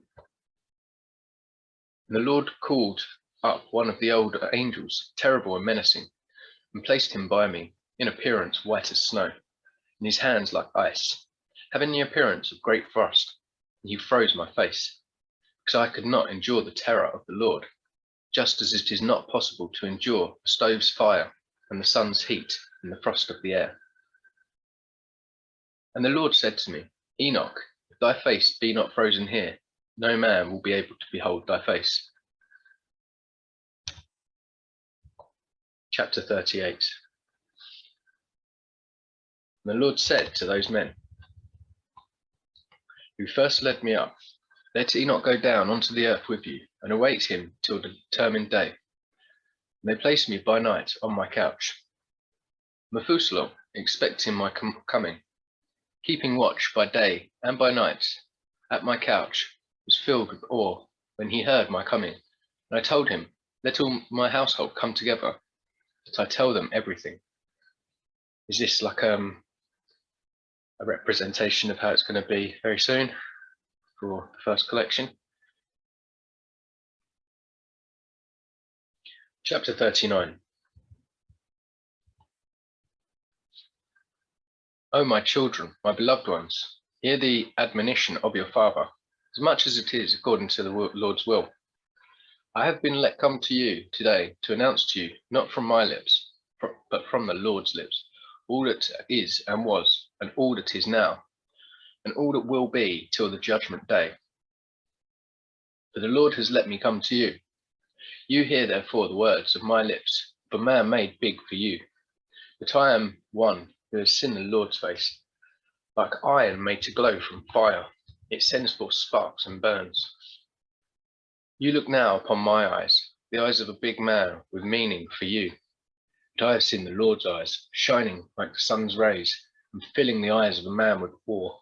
And the Lord called up one of the old angels, terrible and menacing, and placed him by me, in appearance white as snow, in his hands like ice, having the appearance of great frost. And he froze my face, because I could not endure the terror of the Lord, just as it is not possible to endure a stove's fire and the sun's heat and the frost of the air. And the Lord said to me, Enoch, if thy face be not frozen here, no man will be able to behold thy face. Chapter 38. And the Lord said to those men who first led me up, let Enoch go down onto the earth with you, and await him till the determined day. And they placed me by night on my couch, Methuselah expecting my coming, keeping watch by day and by night at my couch, was filled with awe when he heard my coming. And I told him, let all my household come together, that I tell them everything. Is this like a representation of how it's going to be very soon for the first collection? Chapter 39. O my children, my beloved ones, hear the admonition of your father, as much as it is according to the Lord's will. I have been let come to you today to announce to you, not from my lips, but from the Lord's lips, all that is and was, and all that is now, and all that will be till the judgment day. For the Lord has let me come to you. You hear therefore the words of my lips, of a man made big for you. But I am one who has seen the Lord's face, like iron made to glow from fire. It sends forth sparks and burns. You look now upon my eyes, the eyes of a big man with meaning for you. But I have seen the Lord's eyes, shining like the sun's rays, and filling the eyes of a man with awe.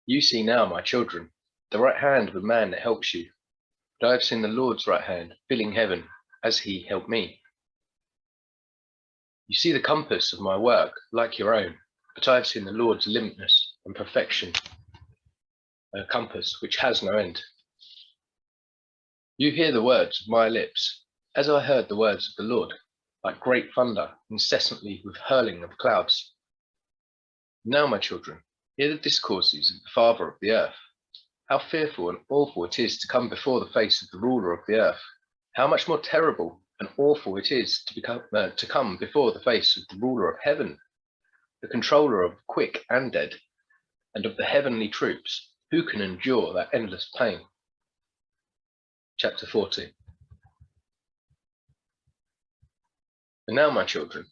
You see now, my children, the right hand of a man that helps you. But I have seen the Lord's right hand, filling heaven, as he helped me. You see the compass of my work, like your own, but I have seen the Lord's limpness and perfection, a compass which has no end. You hear the words of my lips, as I heard the words of the Lord, like great thunder, incessantly with hurling of clouds. Now, my children, hear the discourses of the Father of the earth. How fearful and awful it is to come before the face of the ruler of the earth. How much more terrible and awful it is to come before the face of the ruler of heaven, the controller of quick and dead, and of the heavenly troops. Who can endure that endless pain? Chapter 40. And now, my children,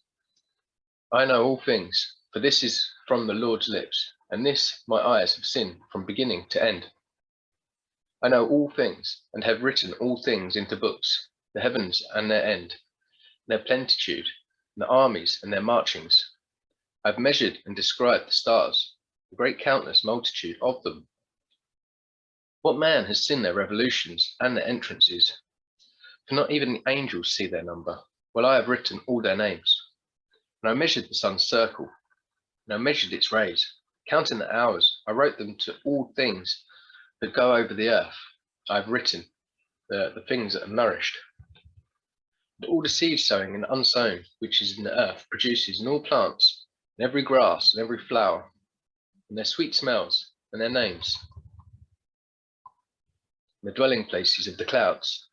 I know all things, for this is from the Lord's lips, and this my eyes have seen from beginning to end. I know all things, and have written all things into books, the heavens and their end, their plenitude, and the armies and their marchings. I have measured and described the stars, the great countless multitude of them. What man has seen their revolutions and their entrances? For not even the angels see their number. Well, I have written all their names. And I measured the sun's circle, and I measured its rays. Counting the hours, I wrote them to all things that go over the earth. I have written the things that are nourished. And all the seed sowing and unsown, which is in the earth, produces in all plants, and every grass and every flower, and their sweet smells, and their names, and the dwelling places of the clouds,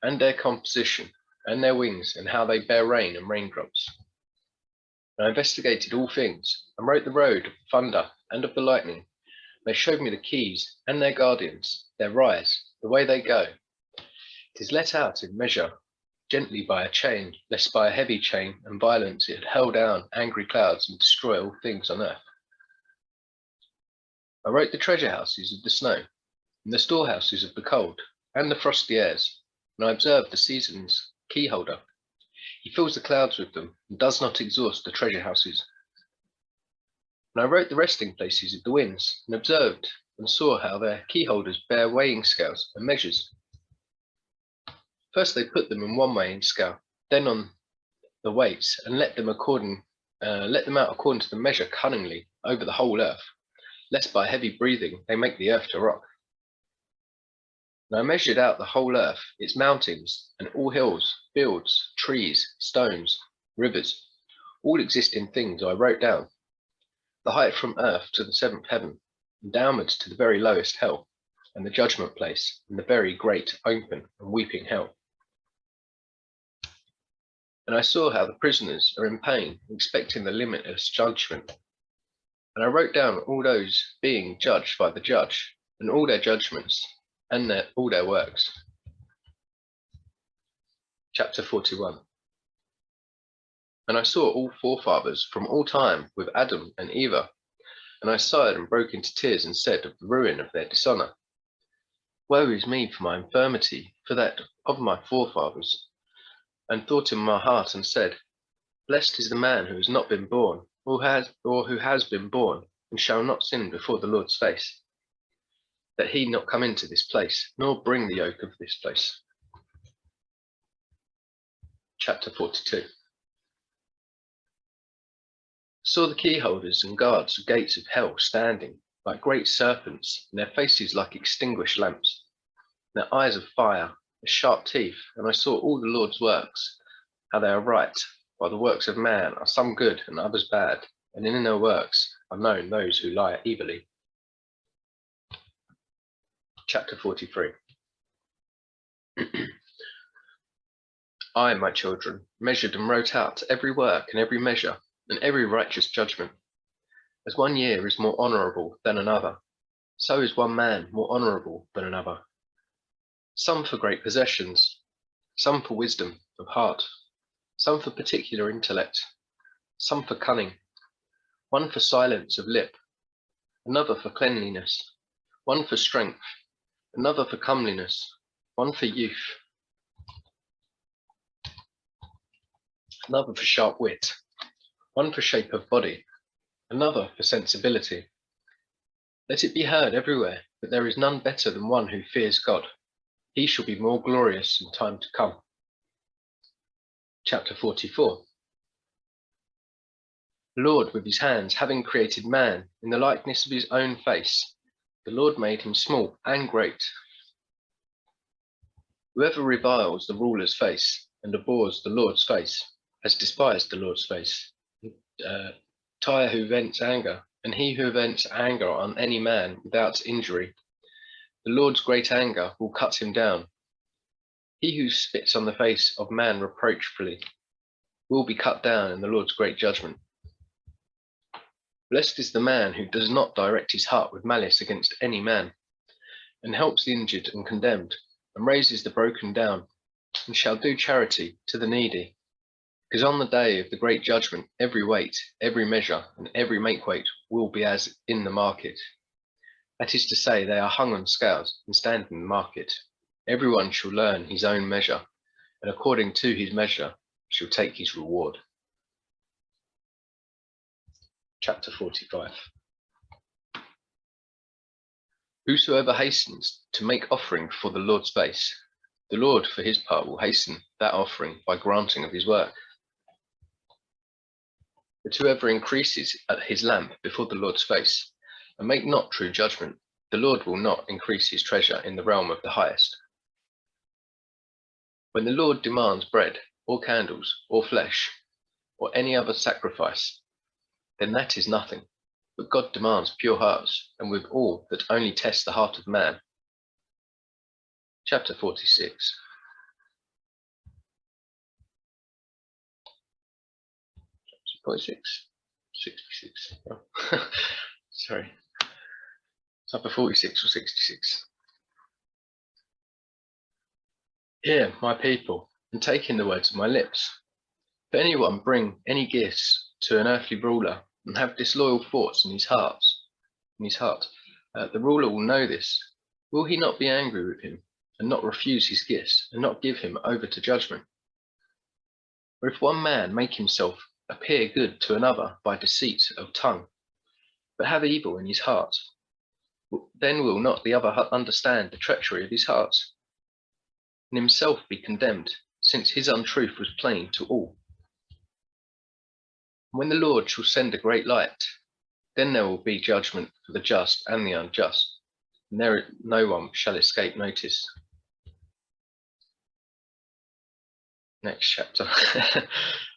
and their composition, and their wings, and how they bear rain and raindrops. And I investigated all things, and wrote the road of the thunder and of the lightning. They showed me the keys and their guardians, their rise, the way they go. It is let out in measure, gently by a chain, lest by a heavy chain and violence it hurl down angry clouds and destroy all things on earth. I wrote the treasure houses of the snow, and the storehouses of the cold, and the frosty airs, and I observed the season's keyholder. He fills the clouds with them, and does not exhaust the treasure houses. And I wrote the resting places of the winds, and observed and saw how their keyholders bear weighing scales and measures. First they put them in one weighing scale, then on the weights, and let them according let them out according to the measure cunningly over the whole earth, lest by heavy breathing they make the earth to rock. And I measured out the whole earth, its mountains, and all hills, fields, trees, stones, rivers, all existing things I wrote down, the height from earth to the seventh heaven, and downwards to the very lowest hell, and the judgment place, and the very great open and weeping hell. And I saw how the prisoners are in pain, expecting the limitless judgment. And I wrote down all those being judged by the judge, and all their judgments, and all their works. Chapter 41. And I saw all forefathers from all time with Adam and Eve, and I sighed and broke into tears and said of the ruin of their dishonour, woe is me for my infirmity, for that of my forefathers, and thought in my heart and said, blessed is the man who has not been born, or who has been born, and shall not sin before the Lord's face, that he not come into this place, nor bring the yoke of this place. Chapter 42. Saw the keyholders and guards of gates of hell standing, like great serpents, and their faces like extinguished lamps, and their eyes of fire, their sharp teeth, and I saw all the Lord's works, how they are right, while the works of man are some good and others bad, and in their works are known those who lie evilly. Chapter 43. I, my children, measured and wrote out every work and every measure, and every righteous judgment. As 1 year is more honourable than another, so is one man more honourable than another. Some for great possessions, some for wisdom of heart, some for particular intellect, some for cunning, one for silence of lip, another for cleanliness, one for strength, another for comeliness, one for youth, another for sharp wit, one for shape of body, another for sensibility. Let it be heard everywhere that there is none better than one who fears God. He shall be more glorious in time to come. Chapter 44. The Lord with his hands, having created man in the likeness of his own face, the Lord made him small and great. Whoever reviles the ruler's face and abhors the Lord's face has despised the Lord's face. Tyre who vents anger, and he who vents anger on any man without injury. The Lord's great anger will cut him down. He who spits on the face of man reproachfully will be cut down in the Lord's great judgment. Blessed is the man who does not direct his heart with malice against any man, and helps the injured and condemned, and raises the broken down, and shall do charity to the needy. Because on the day of the great judgment, every weight, every measure, and every makeweight will be as in the market. That is to say, they are hung on scales and stand in the market. Everyone shall learn his own measure, and according to his measure shall take his reward. Chapter 45. Whosoever hastens to make offering for the Lord's face, the Lord for his part will hasten that offering by granting of his work. But whoever increases at his lamp before the Lord's face, and make not true judgment, the Lord will not increase his treasure in the realm of the highest. When the Lord demands bread, or candles, or flesh, or any other sacrifice, then that is nothing. But God demands pure hearts, and with all that only test the heart of man. Chapter 46. Chapter 46? 66. Oh. Sorry. Chapter 46 or 66. Hear, my people, and take in the words of my lips. If anyone bring any gifts to an earthly ruler, and have disloyal thoughts in his heart, the ruler will know this. Will he not be angry with him, and not refuse his gifts, and not give him over to judgment? Or if one man make himself appear good to another by deceit of tongue, but have evil in his heart, then will not the other understand the treachery of his heart, and himself be condemned, since his untruth was plain to all? When the Lord shall send a great light, then there will be judgment for the just and the unjust, and there no one shall escape notice. Next chapter.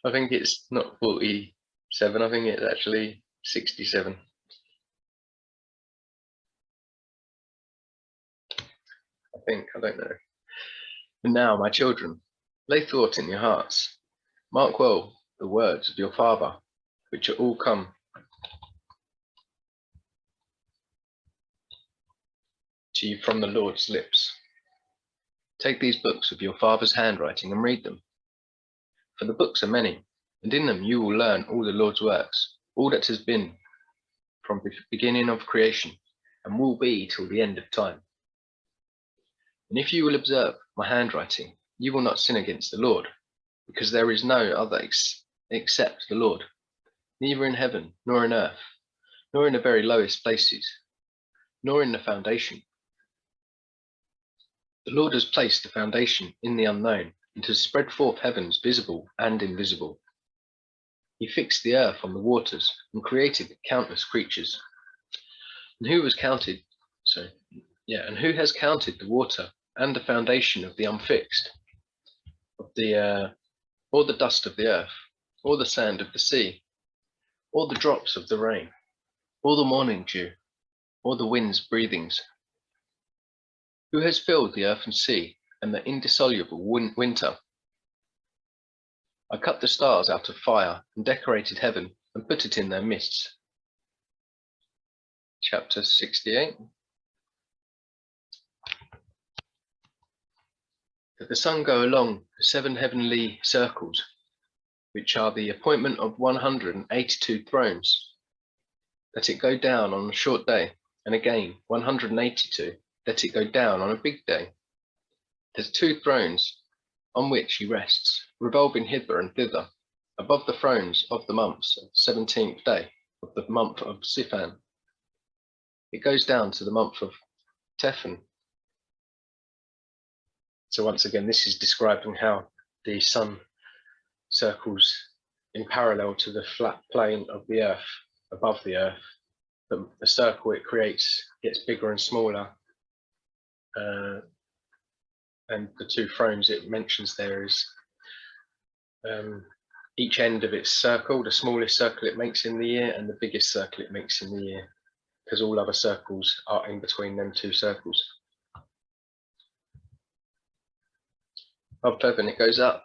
I think it's not 47, I think it's actually 67. I don't know. And now, my children, lay thought in your hearts. Mark well the words of your Father, which are all come to you from the Lord's lips. Take these books of your Father's handwriting and read them. For the books are many, and in them you will learn all the Lord's works, all that has been from the beginning of creation, and will be till the end of time. And if you will observe my handwriting, you will not sin against the Lord, because there is no other except the Lord, neither in heaven, nor in earth, nor in the very lowest places, nor in the foundation. The Lord has placed the foundation in the unknown, and has spread forth heavens visible and invisible. He fixed the earth on the waters, and created countless creatures. And who has counted the water and the foundation of the unfixed, or the dust of the earth, or the sand of the sea, or the drops of the rain, or the morning dew, or the wind's breathings? Who has filled the earth and sea, and the indissoluble winter? I cut the stars out of fire, and decorated heaven, and put it in their midst. Chapter 68. That the sun go along the 7 heavenly circles, which are the appointment of 182 thrones, that it go down on a short day, and again 182, that it go down on a big day. There's 2 thrones on which he rests, revolving hither and thither, above the thrones of the months of the 17th day of the month of Siphan. It goes down to the month of Tephan. So once again, this is describing how the sun circles in parallel to the flat plane of the earth, above the earth. The circle it creates gets bigger and smaller. And the 2 thrones it mentions there is each end of its circle, the smallest circle it makes in the year, and the biggest circle it makes in the year, because all other circles are in between them 2 circles. Of heaven it goes up,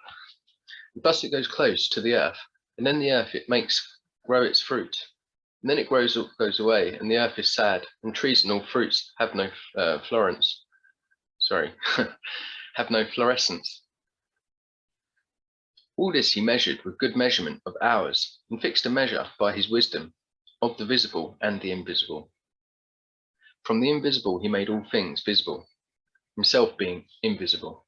and thus it goes close to the earth, and then the earth it makes grow its fruit, and then it goes away, and the earth is sad, and trees and all fruits have no have no fluorescence. All this he measured with good measurement of hours, and fixed a measure by his wisdom of the visible and the invisible. From the invisible he made all things visible, himself being invisible.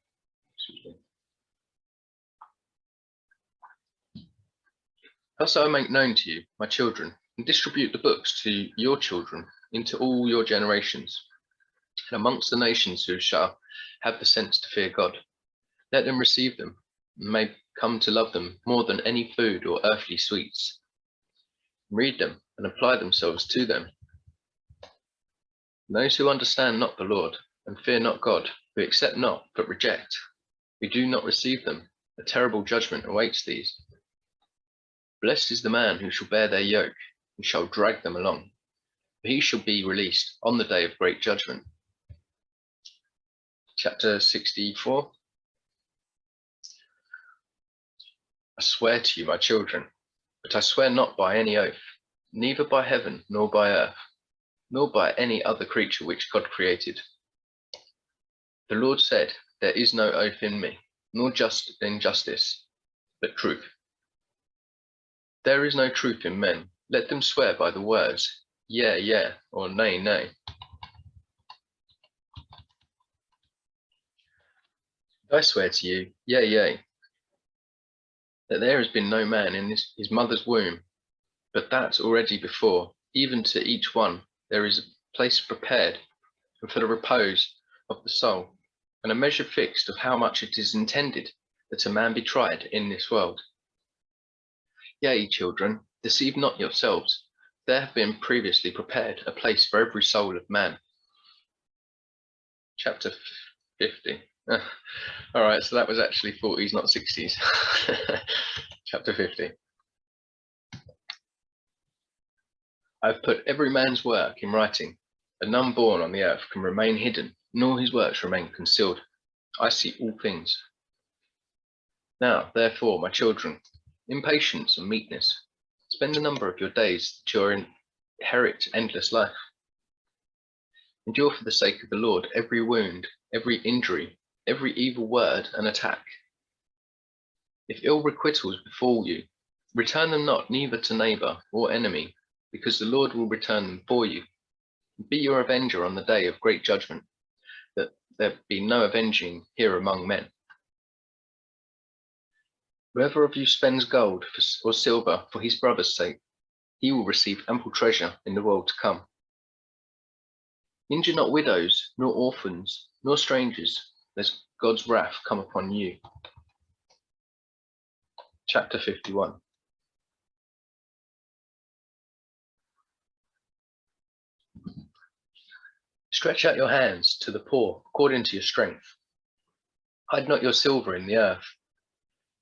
Thus I make known to you, my children, and distribute the books to your children into all your generations, and amongst the nations who shall have the sense to fear God. Let them receive them, and may come to love them more than any food or earthly sweets. Read them and apply themselves to them. Those who understand not the Lord, and fear not God, who accept not but reject, who do not receive them, a terrible judgment awaits these. Blessed is the man who shall bear their yoke, and shall drag them along, for he shall be released on the day of great judgment. Chapter 64. I swear to you, my children, but I swear not by any oath, neither by heaven, nor by earth, nor by any other creature which God created. The Lord said, there is no oath in me, nor injustice, but truth. There is no truth in men. Let them swear by the words, yea, yea, or nay, nay. I swear to you, yea, yea, that there has been no man in his mother's womb, but that already before, even to each one, there is a place prepared, and for the repose of the soul, and a measure fixed of how much it is intended that a man be tried in this world. Yea, children, Deceive not yourselves. There have been previously prepared a place for every soul of man. Chapter 50. All right, so that was actually 40s, not 60s. Chapter 50. I've put every man's work in writing, and none born on the earth can remain hidden, nor his works remain concealed. I see all things. Now, therefore, my children, in patience and meekness, spend the number of your days that you inherit endless life. Endure for the sake of the Lord every wound, every injury, every evil word and attack. If ill requitals befall you, return them not neither to neighbor or enemy, because the Lord will return them for you. Be your avenger on the day of great judgment, that there be no avenging here among men. Whoever of you spends gold or silver for his brother's sake, he will receive ample treasure in the world to come. Injure not widows, nor orphans, nor strangers, lest God's wrath come upon you. Chapter 51. Stretch out your hands to the poor according to your strength. Hide not your silver in the earth.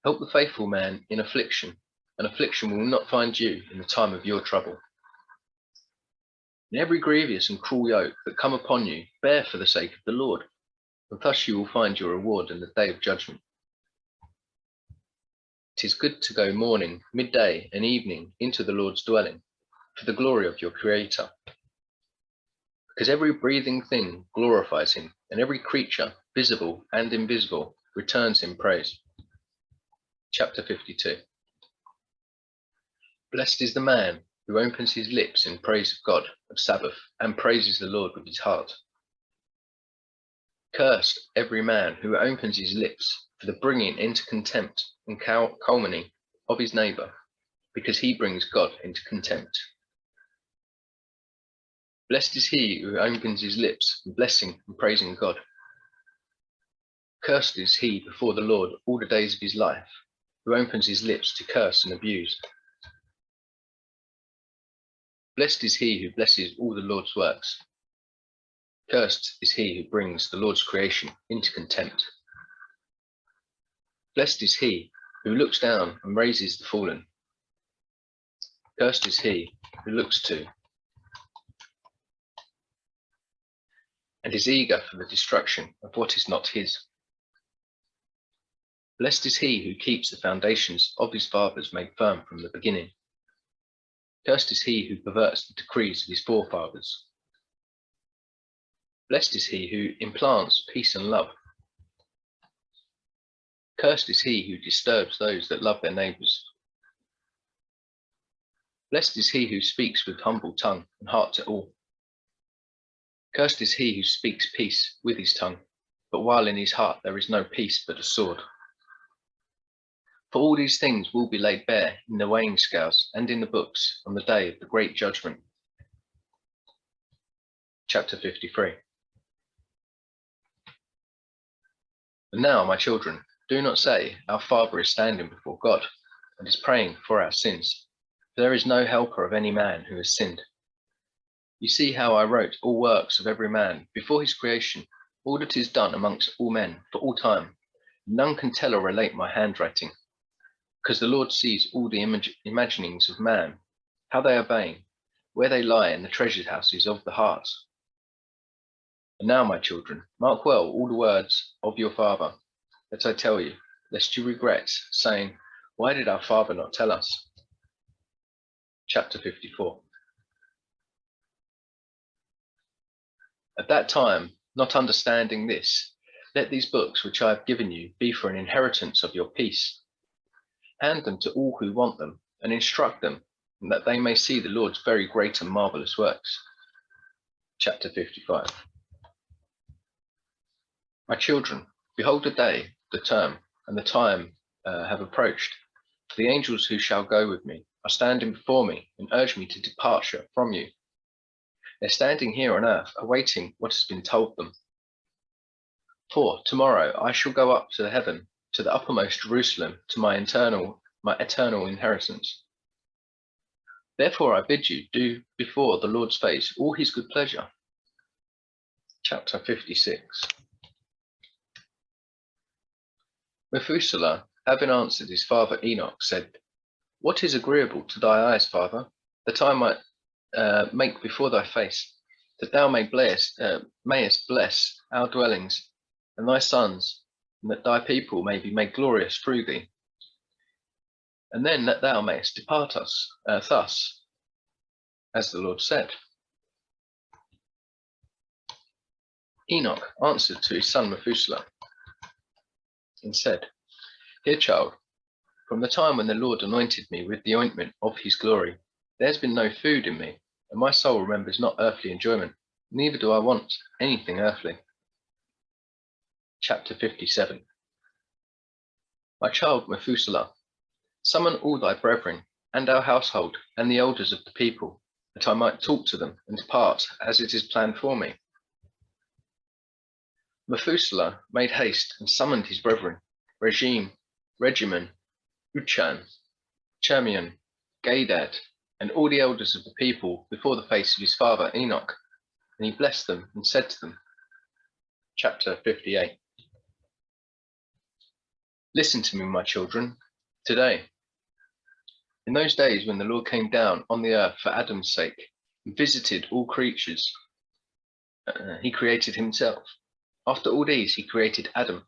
Help the faithful man in affliction, and affliction will not find you in the time of your trouble. In every grievous and cruel yoke that come upon you, bear for the sake of the Lord, and thus you will find your reward in the day of judgment. It is good to go morning, midday, and evening into the Lord's dwelling, for the glory of your Creator. Because every breathing thing glorifies him, and every creature, visible and invisible, returns him praise. Chapter 52. Blessed is the man who opens his lips in praise of God of Sabbath, and praises the Lord with his heart. Cursed every man who opens his lips for the bringing into contempt and calumny of his neighbor, because he brings God into contempt. Blessed is he who opens his lips, blessing and praising God. Cursed is he before the Lord all the days of his life, who opens his lips to curse and abuse. Blessed is he who blesses all the Lord's works. Cursed is he who brings the Lord's creation into contempt. Blessed is he who looks down and raises the fallen. Cursed is he who looks to and is eager for the destruction of what is not his. Blessed is he who keeps the foundations of his fathers made firm from the beginning. Cursed is he who perverts the decrees of his forefathers. Blessed is he who implants peace and love. Cursed is he who disturbs those that love their neighbors. Blessed is he who speaks with humble tongue and heart to all. Cursed is he who speaks peace with his tongue, but while in his heart there is no peace but a sword. For all these things will be laid bare in the weighing scales and in the books on the day of the great judgment. Chapter 53. And now, my children, do not say, our Father is standing before God and is praying for our sins. For there is no helper of any man who has sinned. You see how I wrote all works of every man before his creation, all that is done amongst all men for all time. None can tell or relate my handwriting, because the Lord sees all the imaginings of man, how they are vain, where they lie in the treasure houses of the heart. And now, my children, mark well all the words of your father that I tell you, lest you regret, saying, why did our father not tell us? Chapter 54. At that time, not understanding this, let these books which I have given you be for an inheritance of your peace. Hand them to all who want them, and instruct them, and that they may see the Lord's very great and marvelous works. Chapter 55. My children, behold the day, the term, and the time have approached. The angels who shall go with me are standing before me and urge me to departure from you. They're standing here on earth, awaiting what has been told them. For tomorrow I shall go up to heaven, to the uppermost Jerusalem, to my eternal inheritance. Therefore I bid you do before the Lord's face all his good pleasure. Chapter 56. Methuselah, having answered his father Enoch, said, What is agreeable to thy eyes, father, that I might make before thy face, that thou mayest bless our dwellings and thy sons, and that thy people may be made glorious through thee, and then that thou mayest depart us thus, as the Lord said. Enoch answered to his son Methuselah and said, Dear child, from the time when the Lord anointed me with the ointment of his glory, there has been no food in me, and my soul remembers not earthly enjoyment, neither do I want anything earthly. Chapter 57. My child Methuselah, summon all thy brethren, and our household, and the elders of the people, that I might talk to them and depart as it is planned for me. Methuselah made haste and summoned his brethren, Regimen, Uchan, Chermion, Gadad, and all the elders of the people before the face of his father Enoch, and he blessed them and said to them. Chapter 58. Listen to me, my children, today. In those days when the Lord came down on the earth for Adam's sake and visited all creatures, he created himself. After all these, he created Adam.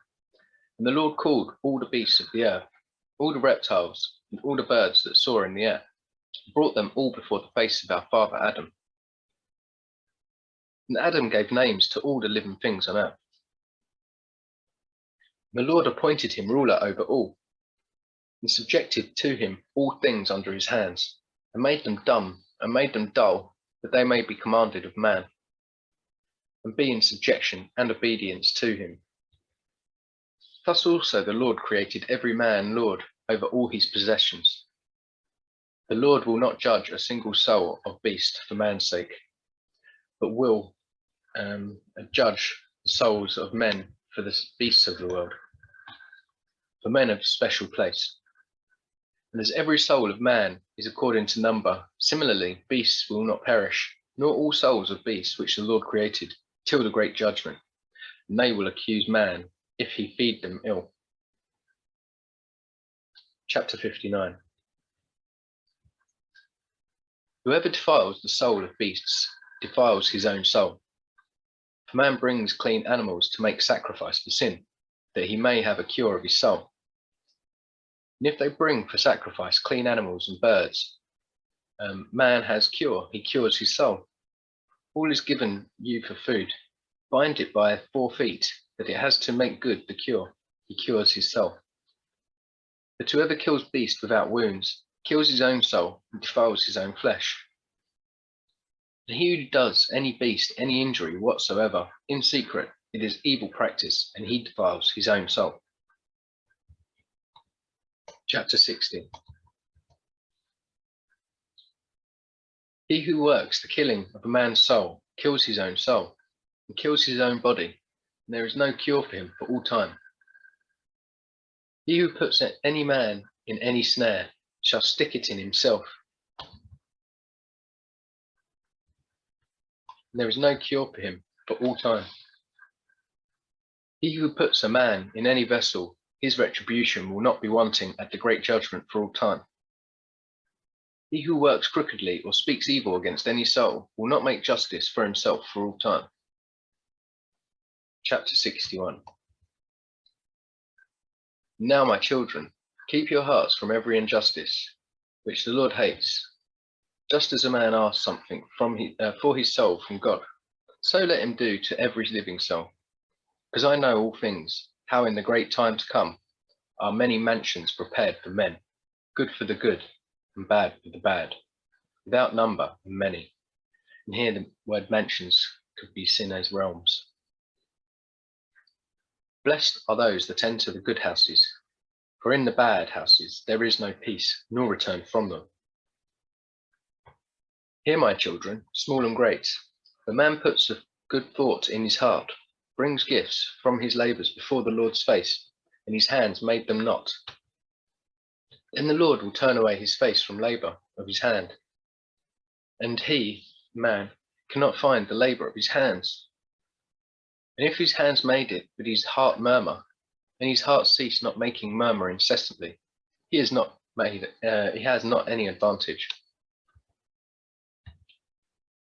And the Lord called all the beasts of the earth, all the reptiles, and all the birds that soar in the air, and brought them all before the face of our father Adam. And Adam gave names to all the living things on earth. The Lord appointed him ruler over all, and subjected to him all things under his hands, and made them dumb, and made them dull, that they may be commanded of man, and be in subjection and obedience to him. Thus also the Lord created every man lord over all his possessions. The Lord will not judge a single soul of beast for man's sake, but will judge the souls of men for the beasts of the world, for men of special place. And as every soul of man is according to number, similarly beasts will not perish, nor all souls of beasts which the Lord created, till the great judgment, and they will accuse man if he feed them ill. Chapter 59. Whoever defiles the soul of beasts defiles his own soul. For man brings clean animals to make sacrifice for sin, that he may have a cure of his soul. And if they bring for sacrifice clean animals and birds, man has cure, he cures his soul. All is given you for food. Bind it by 4 feet, that it has to make good the cure, he cures his soul. But whoever kills beast without wounds kills his own soul and defiles his own flesh. And he who does any beast any injury whatsoever in secret, it is evil practice, and he defiles his own soul. Chapter 60. He who works the killing of a man's soul kills his own soul, and kills his own body, and there is no cure for him for all time. He who puts any man in any snare shall stick it in himself, and there is no cure for him for all time. He who puts a man in any vessel, his retribution will not be wanting at the great judgment for all time. He who works crookedly or speaks evil against any soul will not make justice for himself for all time. Chapter 61. Now, my children, keep your hearts from every injustice, which the Lord hates. Just as a man asks something for his soul from God, so let him do to every living soul. Because I know all things, how in the great time to come are many mansions prepared for men, good for the good and bad for the bad, without number and many. And here the word mansions could be seen as realms. Blessed are those that enter the good houses, for in the bad houses there is no peace, nor return from them. Hear, my children, small and great, the man puts a good thought in his heart, brings gifts from his labours before the Lord's face, and his hands made them not. Then the Lord will turn away his face from labour of his hand, and he, man, cannot find the labour of his hands. And if his hands made it, but his heart murmur, and his heart cease not making murmur incessantly, he has not any advantage.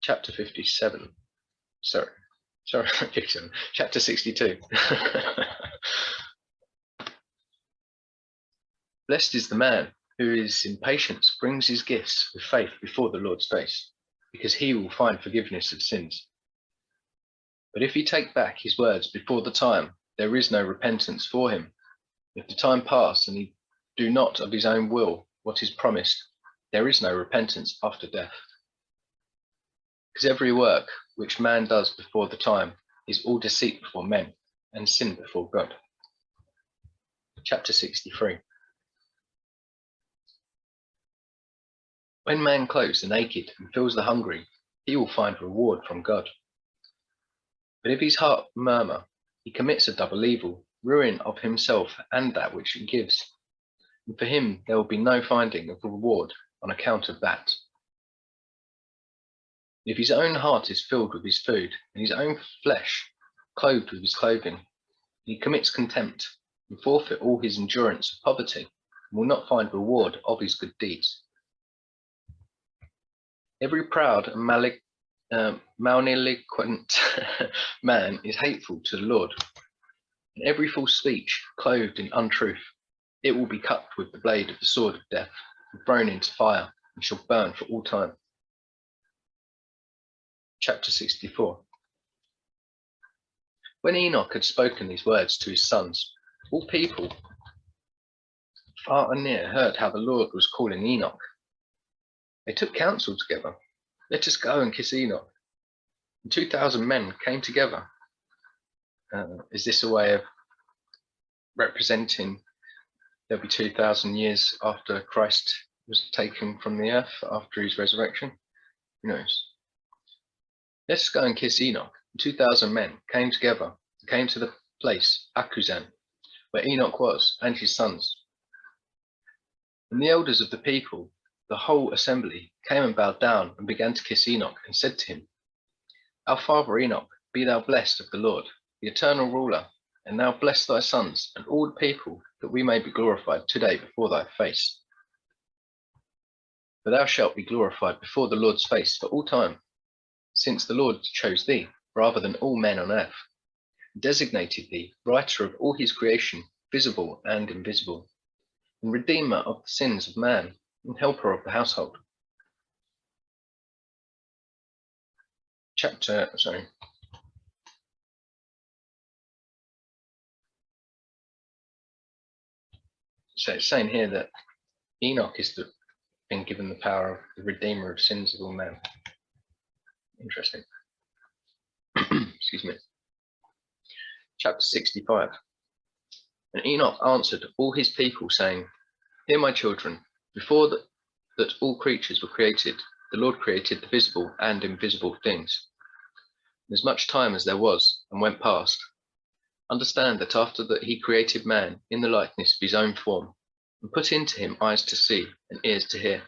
Chapter 57. Sorry, 57. Chapter 62. Blessed is the man who is in patience brings his gifts with faith before the Lord's face, because he will find forgiveness of sins. But if he take back his words before the time, there is no repentance for him. If the time pass and he do not of his own will what is promised, there is no repentance after death. Because every work which man does before the time is all deceit before men and sin before God. Chapter 63. When man clothes the naked and fills the hungry, he will find reward from God. But if his heart murmur, he commits a double evil, ruin of himself and that which he gives. And for him there will be no finding of reward on account of that. If his own heart is filled with his food, and his own flesh clothed with his clothing, he commits contempt, and forfeit all his endurance of poverty, and will not find reward of his good deeds. Every proud and malnignificent man is hateful to the Lord, and every false speech clothed in untruth, it will be cut with the blade of the sword of death, and thrown into fire, and shall burn for all time. Chapter 64. When Enoch had spoken these words to his sons, all people far and near heard how the Lord was calling Enoch. They took counsel together. Let us go and kiss Enoch. And 2,000 men came together. Is this a way of representing there'll be 2,000 years after Christ was taken from the earth, after his resurrection? Who knows? Let us go and kiss Enoch. And 2,000 men came together, came to the place, Akuzan, where Enoch was, and his sons. And the elders of the people, the whole assembly, came and bowed down and began to kiss Enoch, and said to him, Our father Enoch, be thou blessed of the Lord, the eternal ruler, and thou bless thy sons and all the people, that we may be glorified today before thy face. For thou shalt be glorified before the Lord's face for all time, since the Lord chose thee rather than all men on earth, and designated thee writer of all his creation, visible and invisible, and redeemer of the sins of man, and helper of the household. So it's saying here that Enoch is been given the power of the redeemer of sins of all men. Interesting. Excuse me. Chapter 65. And Enoch answered all his people, saying, Hear, my children, before that all creatures were created, the Lord created the visible and invisible things. And as much time as there was and went past, understand that after that he created man in the likeness of his own form, and put into him eyes to see, and ears to hear,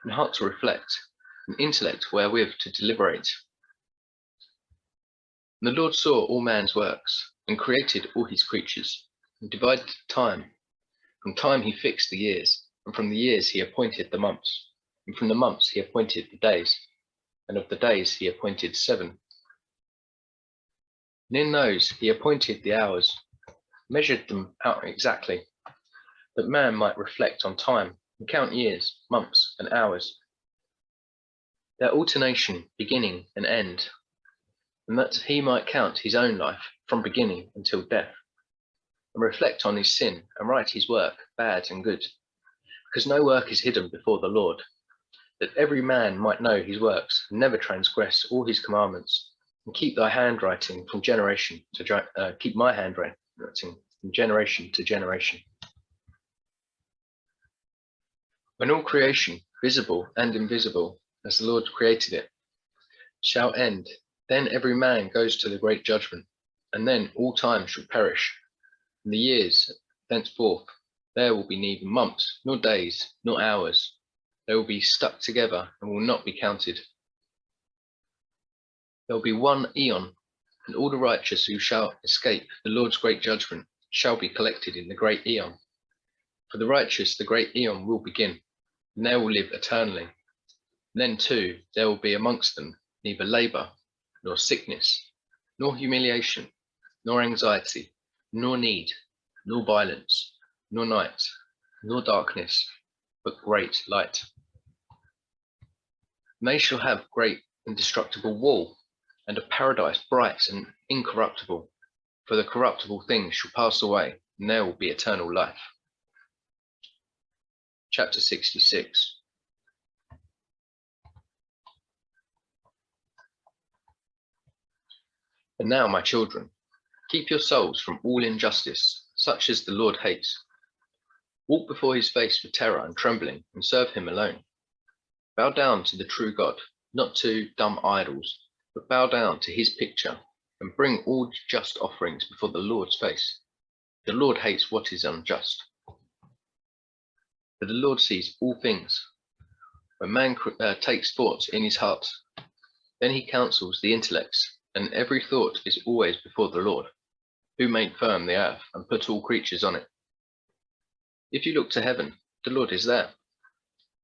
and heart to reflect, and intellect wherewith to deliberate. And the Lord saw all man's works, and created all his creatures, and divided time. From time he fixed the years, and from the years he appointed the months, and from the months he appointed the days, and of the days he appointed 7. And in those he appointed the hours, measured them out exactly, that man might reflect on time, and count years, months, and hours, their alternation, beginning and end, and that he might count his own life from beginning until death, and reflect on his sin, and write his work, bad and good, because no work is hidden before the Lord, that every man might know his works, and never transgress all his commandments, and keep thy handwriting from generation to keep my handwriting from generation to generation. When all creation, visible and invisible, as the Lord created it, shall end, then every man goes to the great judgment, and then all time shall perish. And the years thenceforth, there will be neither months, nor days, nor hours. They will be stuck together and will not be counted. There will be one eon, and all the righteous who shall escape the Lord's great judgment shall be collected in the great eon. For the righteous, the great eon will begin, and they will live eternally. And then too, there will be amongst them neither labor, nor sickness, nor humiliation, nor anxiety, nor need, nor violence, nor night, nor darkness, but great light. And they shall have great indestructible wool, and a paradise bright and incorruptible, for the corruptible things shall pass away, and there will be eternal life. Chapter 66. And now, my children, keep your souls from all injustice, such as the Lord hates. Walk before his face with terror and trembling, and serve him alone. Bow down to the true God, not to dumb idols, but bow down to his picture, and bring all just offerings before the Lord's face. The Lord hates what is unjust. For the Lord sees all things. When man takes thought in his heart, then he counsels the intellects, and every thought is always before the Lord, who made firm the earth and put all creatures on it. If you look to heaven, the Lord is there.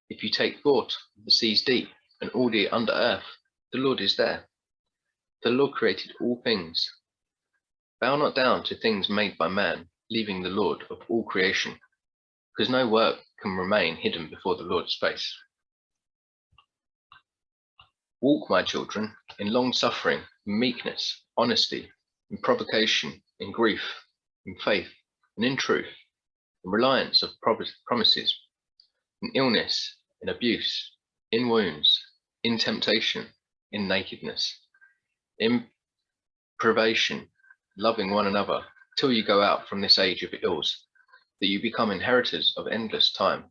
If you take thought of the seas deep and all the under earth, the Lord is there. The Lord created all things. Bow not down to things made by man, leaving the Lord of all creation, because no work can remain hidden before the Lord's face. Walk, my children, in long-suffering, in meekness, honesty, in provocation, in grief, in faith, and in truth, in reliance of promises, in illness, in abuse, in wounds, in temptation, in nakedness, in privation, loving one another, till you go out from this age of ills, that you become inheritors of endless time.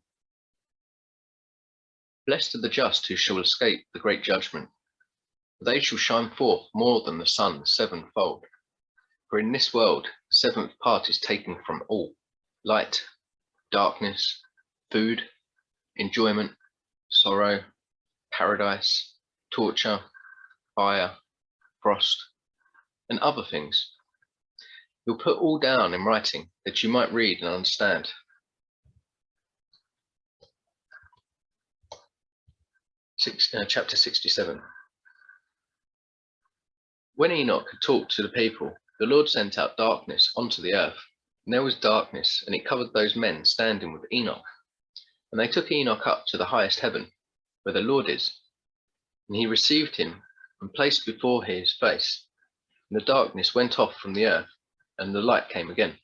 Blessed are the just who shall escape the great judgment, for they shall shine forth more than the sun sevenfold. For in this world, the seventh part is taken from all: light, darkness, food, enjoyment, sorrow, paradise, torture, fire, frost, and other things. You'll put all down in writing, that you might read and understand. Chapter 67. When Enoch had talked to the people, the Lord sent out darkness onto the earth, and there was darkness, and it covered those men standing with Enoch. And they took Enoch up to the highest heaven, where the Lord is. And he received him and placed before his face. And the darkness went off from the earth, and the light came again.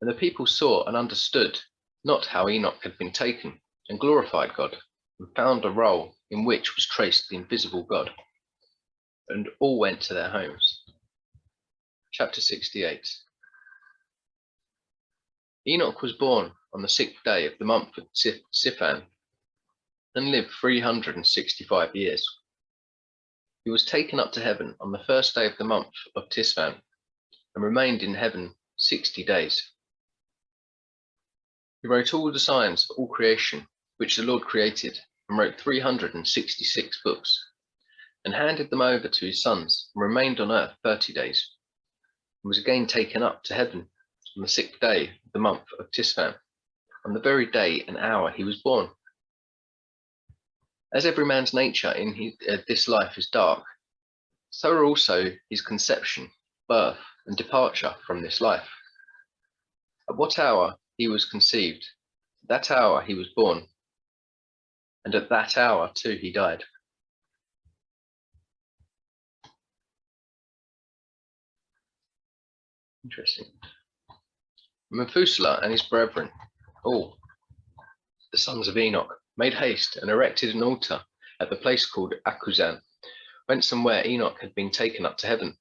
And the people saw and understood not how Enoch had been taken, and glorified God, and found a roll in which was traced the invisible God. And all went to their homes. Chapter 68. Enoch was born on the 6th day of the month of Siphan, and lived 365 years. He was taken up to heaven on the 1st day of the month of Tisvan, and remained in heaven 60 days. He wrote all the signs of all creation, which the Lord created, and wrote 366 books, and handed them over to his sons, and remained on earth 30 days, and was again taken up to heaven on the 6th day of the month of Tisvan, on the very day and hour he was born. As every man's nature in this life is dark, so are also his conception, birth, and departure from this life. At what hour he was conceived, at that hour he was born, and at that hour too he died. Interesting. Methuselah and his brethren, all the sons of Enoch, made haste and erected an altar at the place called Akuzan, whence and where Enoch had been taken up to heaven.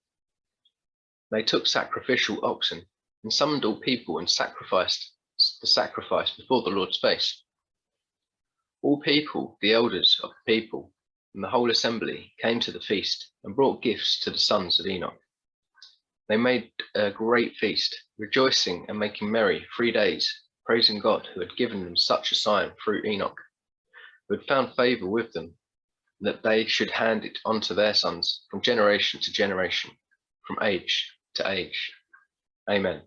They took sacrificial oxen and summoned all people and sacrificed the sacrifice before the Lord's face. All people, the elders of the people, and the whole assembly came to the feast and brought gifts to the sons of Enoch. They made a great feast, rejoicing and making merry 3 days, praising God who had given them such a sign through Enoch, who had found favor with them. that they should hand it on to their sons from generation to generation, from age to age. Amen.